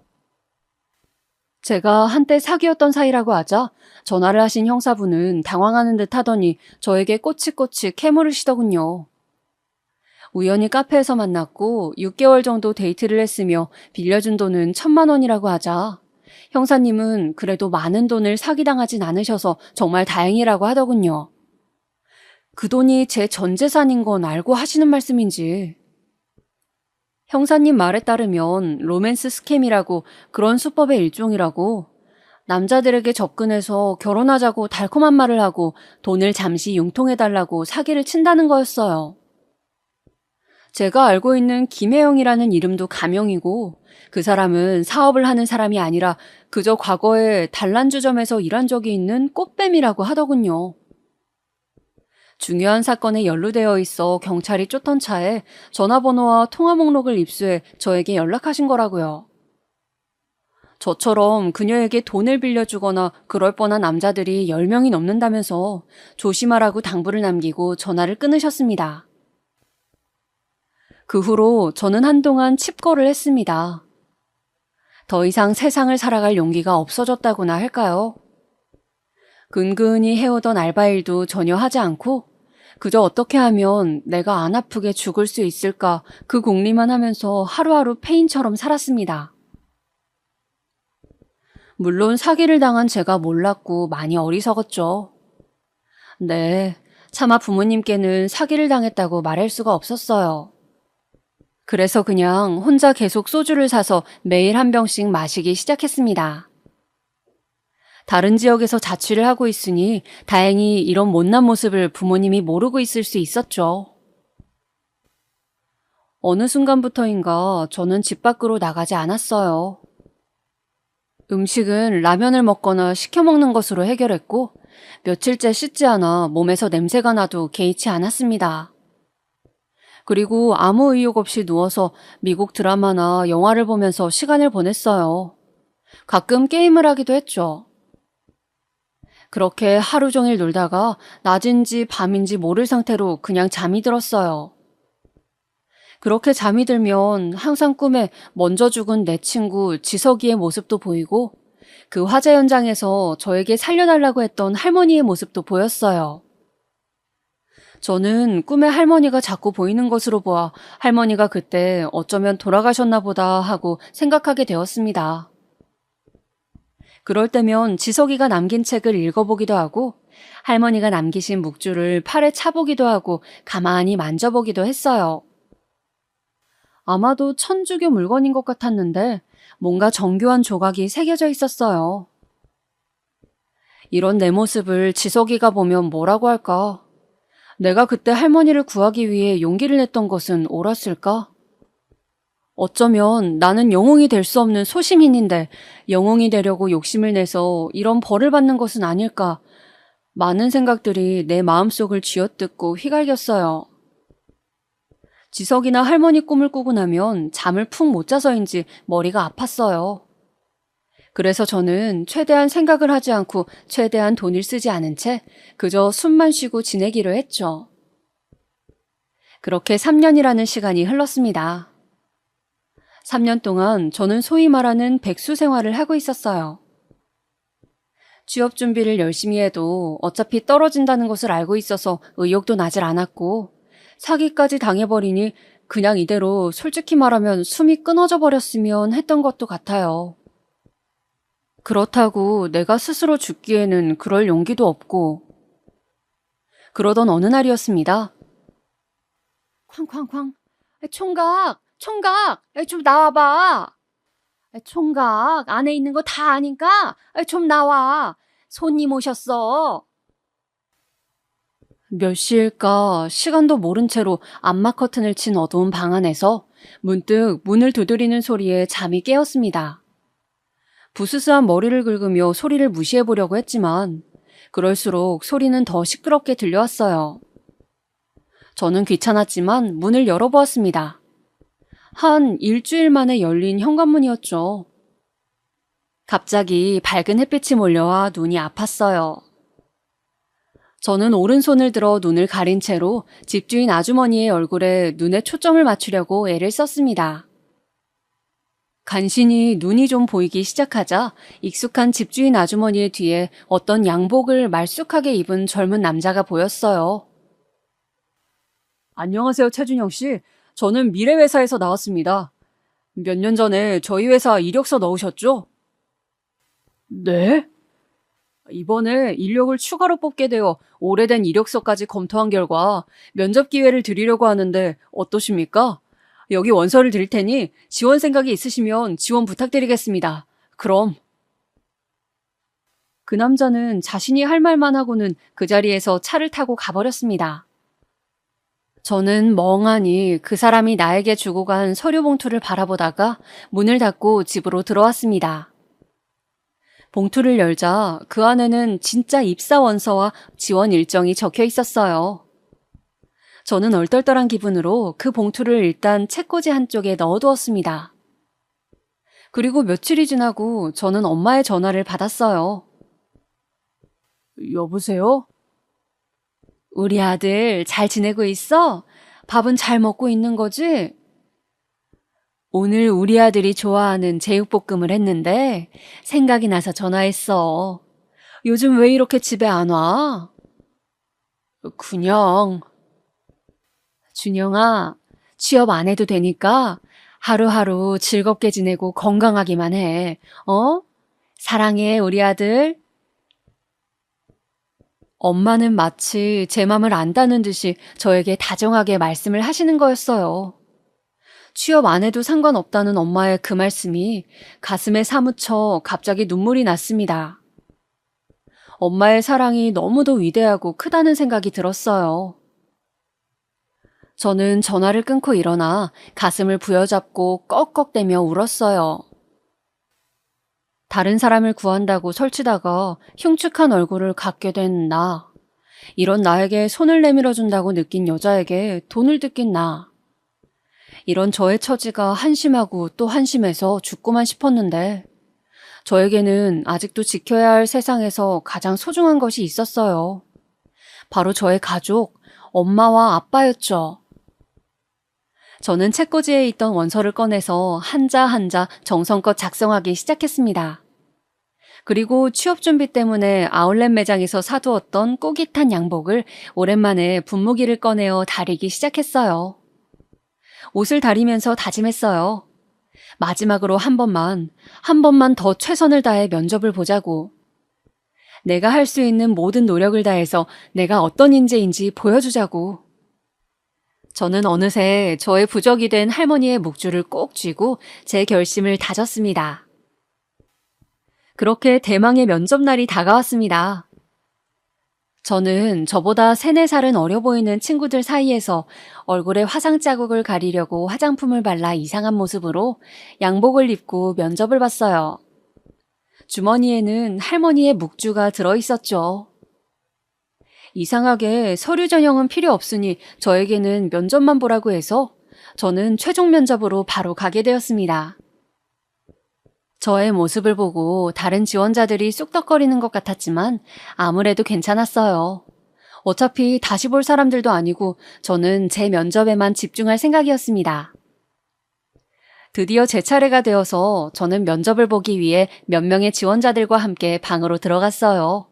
제가 한때 사귀었던 사이라고 하자 전화를 하신 형사분은 당황하는 듯 하더니 저에게 꼬치꼬치 캐물으시더군요. 우연히 카페에서 만났고 6개월 정도 데이트를 했으며 빌려준 돈은 1,000만 원이라고 하자 형사님은 그래도 많은 돈을 사기당하진 않으셔서 정말 다행이라고 하더군요. 그 돈이 제 전 재산인 건 알고 하시는 말씀인지. 형사님 말에 따르면 로맨스 스캠이라고 그런 수법의 일종이라고 남자들에게 접근해서 결혼하자고 달콤한 말을 하고 돈을 잠시 융통해달라고 사기를 친다는 거였어요. 제가 알고 있는 김혜영이라는 이름도 가명이고 그 사람은 사업을 하는 사람이 아니라 그저 과거에 단란주점에서 일한 적이 있는 꽃뱀이라고 하더군요. 중요한 사건에 연루되어 있어 경찰이 쫓던 차에 전화번호와 통화 목록을 입수해 저에게 연락하신 거라고요. 저처럼 그녀에게 돈을 빌려주거나 그럴 뻔한 남자들이 10명이 넘는다면서 조심하라고 당부를 남기고 전화를 끊으셨습니다. 그 후로 저는 한동안 칩거를 했습니다. 더 이상 세상을 살아갈 용기가 없어졌다고나 할까요? 근근히 해오던 알바일도 전혀 하지 않고 그저 어떻게 하면 내가 안 아프게 죽을 수 있을까 그 궁리만 하면서 하루하루 페인처럼 살았습니다. 물론 사기를 당한 제가 몰랐고 많이 어리석었죠. 네, 차마 부모님께는 사기를 당했다고 말할 수가 없었어요. 그래서 그냥 혼자 계속 소주를 사서 매일 한 병씩 마시기 시작했습니다. 다른 지역에서 자취를 하고 있으니 다행히 이런 못난 모습을 부모님이 모르고 있을 수 있었죠. 어느 순간부터인가 저는 집 밖으로 나가지 않았어요. 음식은 라면을 먹거나 시켜 먹는 것으로 해결했고 며칠째 씻지 않아 몸에서 냄새가 나도 개의치 않았습니다. 그리고 아무 의욕 없이 누워서 미국 드라마나 영화를 보면서 시간을 보냈어요. 가끔 게임을 하기도 했죠. 그렇게 하루 종일 놀다가 낮인지 밤인지 모를 상태로 그냥 잠이 들었어요. 그렇게 잠이 들면 항상 꿈에 먼저 죽은 내 친구 지석이의 모습도 보이고 그 화재 현장에서 저에게 살려달라고 했던 할머니의 모습도 보였어요. 저는 꿈에 할머니가 자꾸 보이는 것으로 보아 할머니가 그때 어쩌면 돌아가셨나 보다 하고 생각하게 되었습니다. 그럴 때면 지석이가 남긴 책을 읽어보기도 하고 할머니가 남기신 묵주를 팔에 차보기도 하고 가만히 만져보기도 했어요. 아마도 천주교 물건인 것 같았는데 뭔가 정교한 조각이 새겨져 있었어요. 이런 내 모습을 지석이가 보면 뭐라고 할까? 내가 그때 할머니를 구하기 위해 용기를 냈던 것은 옳았을까? 어쩌면 나는 영웅이 될 수 없는 소심인인데 영웅이 되려고 욕심을 내서 이런 벌을 받는 것은 아닐까? 많은 생각들이 내 마음속을 쥐어뜯고 휘갈겼어요. 지석이나 할머니 꿈을 꾸고 나면 잠을 푹 못 자서인지 머리가 아팠어요. 그래서 저는 최대한 생각을 하지 않고 최대한 돈을 쓰지 않은 채 그저 숨만 쉬고 지내기로 했죠. 그렇게 3년이라는 시간이 흘렀습니다. 3년 동안 저는 소위 말하는 백수 생활을 하고 있었어요. 취업 준비를 열심히 해도 어차피 떨어진다는 것을 알고 있어서 의욕도 나질 않았고 사기까지 당해버리니 그냥 이대로 솔직히 말하면 숨이 끊어져 버렸으면 했던 것도 같아요. 그렇다고 내가 스스로 죽기에는 그럴 용기도 없고. 그러던 어느 날이었습니다. 쾅쾅쾅. 총각! 총각! 좀 나와봐! 총각! 안에 있는 거 다 아니까 좀 나와! 손님 오셨어! 몇 시일까 시간도 모른 채로 암막 커튼을 친 어두운 방 안에서 문득 문을 두드리는 소리에 잠이 깨었습니다. 부스스한 머리를 긁으며 소리를 무시해보려고 했지만 그럴수록 소리는 더 시끄럽게 들려왔어요. 저는 귀찮았지만 문을 열어보았습니다. 한 일주일 만에 열린 현관문이었죠. 갑자기 밝은 햇빛이 몰려와 눈이 아팠어요. 저는 오른손을 들어 눈을 가린 채로 집주인 아주머니의 얼굴에 눈에 초점을 맞추려고 애를 썼습니다. 간신히 눈이 좀 보이기 시작하자 익숙한 집주인 아주머니의 뒤에 어떤 양복을 말쑥하게 입은 젊은 남자가 보였어요. 안녕하세요, 최준영 씨. 저는 미래회사에서 나왔습니다. 몇 년 전에 저희 회사 이력서 넣으셨죠? 네? 이번에 인력을 추가로 뽑게 되어 오래된 이력서까지 검토한 결과 면접 기회를 드리려고 하는데 어떠십니까? 여기 원서를 드릴 테니 지원 생각이 있으시면 지원 부탁드리겠습니다. 그럼. 그 남자는 자신이 할 말만 하고는 그 자리에서 차를 타고 가버렸습니다. 저는 멍하니 그 사람이 나에게 주고 간 서류 봉투를 바라보다가 문을 닫고 집으로 들어왔습니다. 봉투를 열자 그 안에는 진짜 입사 원서와 지원 일정이 적혀 있었어요. 저는 얼떨떨한 기분으로 그 봉투를 일단 책꽂이 한쪽에 넣어두었습니다. 그리고 며칠이 지나고 저는 엄마의 전화를 받았어요. 여보세요? 우리 아들 잘 지내고 있어? 밥은 잘 먹고 있는 거지? 오늘 우리 아들이 좋아하는 제육볶음을 했는데 생각이 나서 전화했어. 요즘 왜 이렇게 집에 안 와? 그냥. 준영아, 취업 안 해도 되니까 하루하루 즐겁게 지내고 건강하기만 해. 어? 사랑해, 우리 아들. 엄마는 마치 제 맘을 안다는 듯이 저에게 다정하게 말씀을 하시는 거였어요. 취업 안 해도 상관없다는 엄마의 그 말씀이 가슴에 사무쳐 갑자기 눈물이 났습니다. 엄마의 사랑이 너무도 위대하고 크다는 생각이 들었어요. 저는 전화를 끊고 일어나 가슴을 부여잡고 꺽꺽대며 울었어요. 다른 사람을 구한다고 설치다가 흉측한 얼굴을 갖게 된 나. 이런 나에게 손을 내밀어준다고 느낀 여자에게 돈을 뜯긴 나. 이런 저의 처지가 한심하고 또 한심해서 죽고만 싶었는데 저에게는 아직도 지켜야 할 세상에서 가장 소중한 것이 있었어요. 바로 저의 가족, 엄마와 아빠였죠. 저는 책꽂이에 있던 원서를 꺼내서 한자 한자 정성껏 작성하기 시작했습니다. 그리고 취업 준비 때문에 아울렛 매장에서 사두었던 꼬깃한 양복을 오랜만에 분무기를 꺼내어 다리기 시작했어요. 옷을 다리면서 다짐했어요. 마지막으로 한 번만 더 최선을 다해 면접을 보자고. 내가 할 수 있는 모든 노력을 다해서 내가 어떤 인재인지 보여주자고. 저는 어느새 저의 부적이 된 할머니의 묵주를 꼭 쥐고 제 결심을 다졌습니다. 그렇게 대망의 면접날이 다가왔습니다. 저는 저보다 3, 4살은 어려 보이는 친구들 사이에서 얼굴에 화상 자국을 가리려고 화장품을 발라 이상한 모습으로 양복을 입고 면접을 봤어요. 주머니에는 할머니의 묵주가 들어있었죠. 이상하게 서류 전형은 필요 없으니 저에게는 면접만 보라고 해서 저는 최종 면접으로 바로 가게 되었습니다. 저의 모습을 보고 다른 지원자들이 쑥덕거리는 것 같았지만 아무래도 괜찮았어요. 어차피 다시 볼 사람들도 아니고 저는 제 면접에만 집중할 생각이었습니다. 드디어 제 차례가 되어서 저는 면접을 보기 위해 몇 명의 지원자들과 함께 방으로 들어갔어요.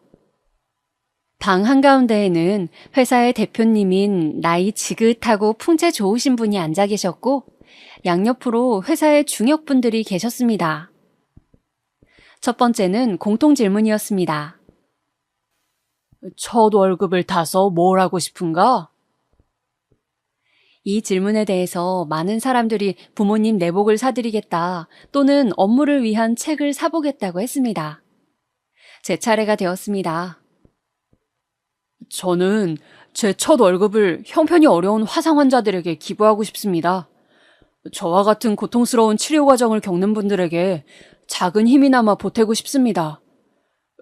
방 한가운데에는 회사의 대표님인 나이 지긋하고 풍채 좋으신 분이 앉아 계셨고 양옆으로 회사의 중역분들이 계셨습니다. 첫 번째는 공통 질문이었습니다. 첫 월급을 타서 뭘 하고 싶은가? 이 질문에 대해서 많은 사람들이 부모님 내복을 사드리겠다 또는 업무를 위한 책을 사보겠다고 했습니다. 제 차례가 되었습니다. 저는 제 첫 월급을 형편이 어려운 화상 환자들에게 기부하고 싶습니다. 저와 같은 고통스러운 치료 과정을 겪는 분들에게 작은 힘이나마 보태고 싶습니다.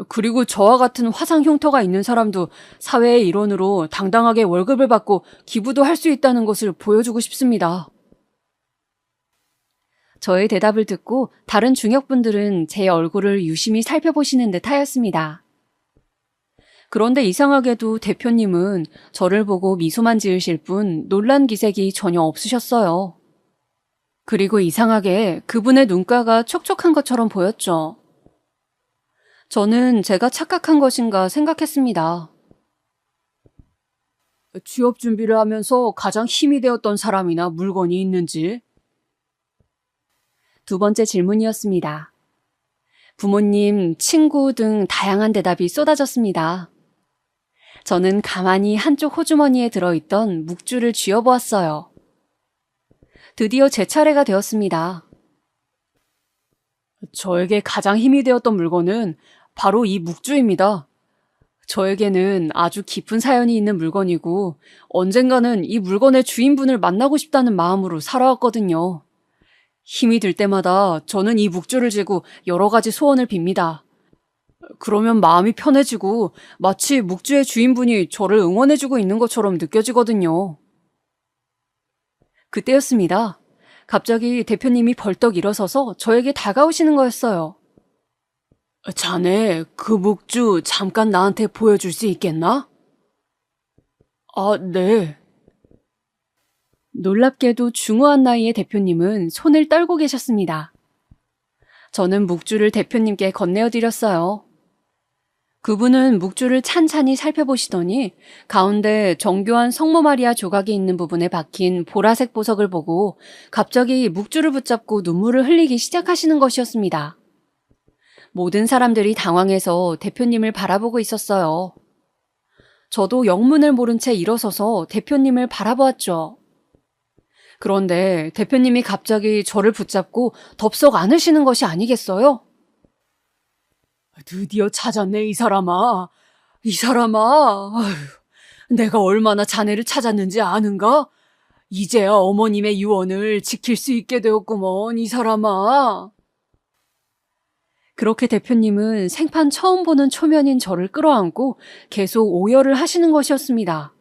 그리고 저와 같은 화상 흉터가 있는 사람도 사회의 일원으로 당당하게 월급을 받고 기부도 할 수 있다는 것을 보여주고 싶습니다. 저의 대답을 듣고 다른 중역분들은 제 얼굴을 유심히 살펴보시는 듯 하였습니다. 그런데 이상하게도 대표님은 저를 보고 미소만 지으실 뿐 놀란 기색이 전혀 없으셨어요. 그리고 이상하게 그분의 눈가가 촉촉한 것처럼 보였죠. 저는 제가 착각한 것인가 생각했습니다. 취업 준비를 하면서 가장 힘이 되었던 사람이나 물건이 있는지? 두 번째 질문이었습니다. 부모님, 친구 등 다양한 대답이 쏟아졌습니다. 저는 가만히 한쪽 호주머니에 들어있던 묵주를 쥐어보았어요. 드디어 제 차례가 되었습니다. 저에게 가장 힘이 되었던 물건은 바로 이 묵주입니다. 저에게는 아주 깊은 사연이 있는 물건이고 언젠가는 이 물건의 주인분을 만나고 싶다는 마음으로 살아왔거든요. 힘이 들 때마다 저는 이 묵주를 쥐고 여러 가지 소원을 빕니다. 그러면 마음이 편해지고 마치 묵주의 주인분이 저를 응원해주고 있는 것처럼 느껴지거든요. 그때였습니다. 갑자기 대표님이 벌떡 일어서서 저에게 다가오시는 거였어요. 자네, 그 묵주 잠깐 나한테 보여줄 수 있겠나? 아, 네. 놀랍게도 중후한 나이의 대표님은 손을 떨고 계셨습니다. 저는 묵주를 대표님께 건네어드렸어요. 그분은 묵주를 찬찬히 살펴보시더니 가운데 정교한 성모 마리아 조각이 있는 부분에 박힌 보라색 보석을 보고 갑자기 묵주를 붙잡고 눈물을 흘리기 시작하시는 것이었습니다. 모든 사람들이 당황해서 대표님을 바라보고 있었어요. 저도 영문을 모른 채 일어서서 대표님을 바라보았죠. 그런데 대표님이 갑자기 저를 붙잡고 덥석 안으시는 것이 아니겠어요? 드디어 찾았네, 이 사람아. 이 사람아. 아휴, 내가 얼마나 자네를 찾았는지 아는가? 이제야 어머님의 유언을 지킬 수 있게 되었구먼, 이 사람아. 그렇게 대표님은 생판 처음 보는 초면인 저를 끌어안고 계속 오열을 하시는 것이었습니다.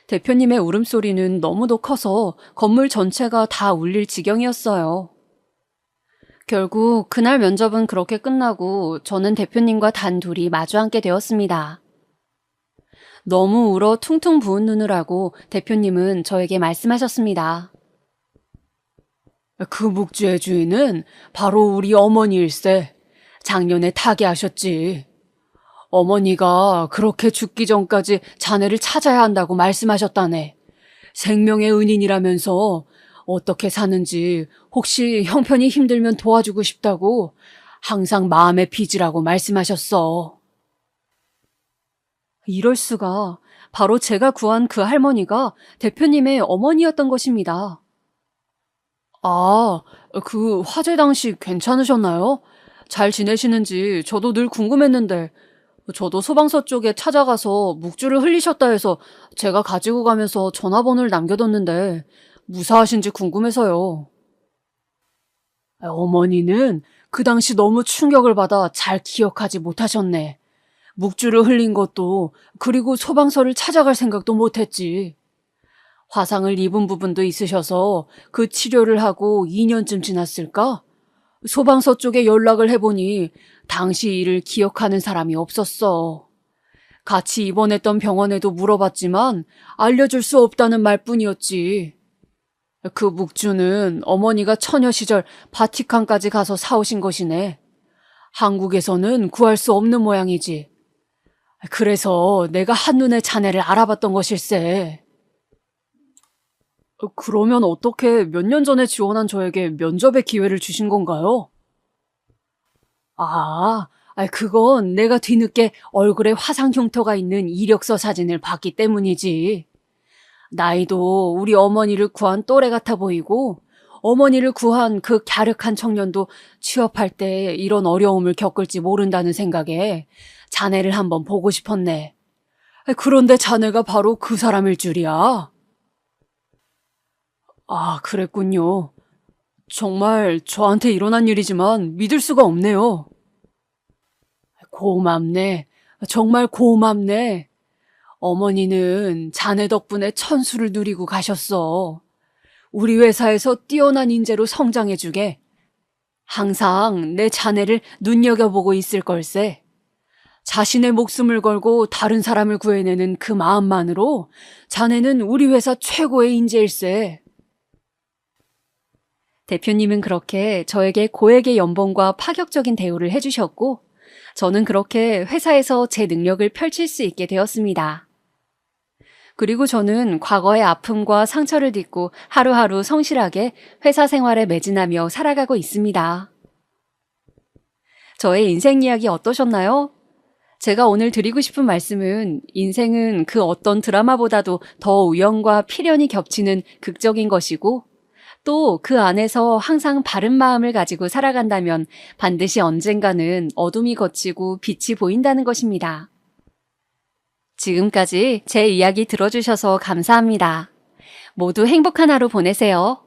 대표님의 울음소리는 너무도 커서 건물 전체가 다 울릴 지경이었어요. 결국 그날 면접은 그렇게 끝나고 저는 대표님과 단둘이 마주 앉게 되었습니다. 너무 울어 퉁퉁 부은 눈을 하고 대표님은 저에게 말씀하셨습니다. 그 묵주의 주인은 바로 우리 어머니일세. 작년에 타계하셨지. 어머니가 그렇게 죽기 전까지 자네를 찾아야 한다고 말씀하셨다네. 생명의 은인이라면서 어떻게 사는지 혹시 형편이 힘들면 도와주고 싶다고 항상 마음에 빚으라고 말씀하셨어. 이럴 수가. 바로 제가 구한 그 할머니가 대표님의 어머니였던 것입니다. 아, 그 화재 당시 괜찮으셨나요? 잘 지내시는지 저도 늘 궁금했는데 저도 소방서 쪽에 찾아가서 묵주를 흘리셨다 해서 제가 가지고 가면서 전화번호를 남겨뒀는데 무사하신지 궁금해서요. 어머니는 그 당시 너무 충격을 받아 잘 기억하지 못하셨네. 묵주를 흘린 것도 그리고 소방서를 찾아갈 생각도 못했지. 화상을 입은 부분도 있으셔서 그 치료를 하고 2년쯤 지났을까? 소방서 쪽에 연락을 해보니 당시 일을 기억하는 사람이 없었어. 같이 입원했던 병원에도 물어봤지만 알려줄 수 없다는 말뿐이었지. 그 묵주는 어머니가 처녀 시절 바티칸까지 가서 사오신 것이네. 한국에서는 구할 수 없는 모양이지. 그래서 내가 한눈에 자네를 알아봤던 것일세. 그러면 어떻게 몇 년 전에 지원한 저에게 면접의 기회를 주신 건가요? 그건 내가 뒤늦게 얼굴에 화상 흉터가 있는 이력서 사진을 봤기 때문이지. 나이도 우리 어머니를 구한 또래 같아 보이고 어머니를 구한 그 갸륵한 청년도 취업할 때 이런 어려움을 겪을지 모른다는 생각에 자네를 한번 보고 싶었네. 그런데 자네가 바로 그 사람일 줄이야. 아, 그랬군요. 정말 저한테 일어난 일이지만 믿을 수가 없네요. 고맙네. 정말 고맙네. 어머니는 자네 덕분에 천수를 누리고 가셨어. 우리 회사에서 뛰어난 인재로 성장해주게. 항상 내 자네를 눈여겨보고 있을 걸세. 자신의 목숨을 걸고 다른 사람을 구해내는 그 마음만으로 자네는 우리 회사 최고의 인재일세. 대표님은 그렇게 저에게 고액의 연봉과 파격적인 대우를 해주셨고 저는 그렇게 회사에서 제 능력을 펼칠 수 있게 되었습니다. 그리고 저는 과거의 아픔과 상처를 딛고 하루하루 성실하게 회사 생활에 매진하며 살아가고 있습니다. 저의 인생 이야기 어떠셨나요? 제가 오늘 드리고 싶은 말씀은 인생은 그 어떤 드라마보다도 더 우연과 필연이 겹치는 극적인 것이고 또 그 안에서 항상 바른 마음을 가지고 살아간다면 반드시 언젠가는 어둠이 걷히고 빛이 보인다는 것입니다. 지금까지 제 이야기 들어주셔서 감사합니다. 모두 행복한 하루 보내세요.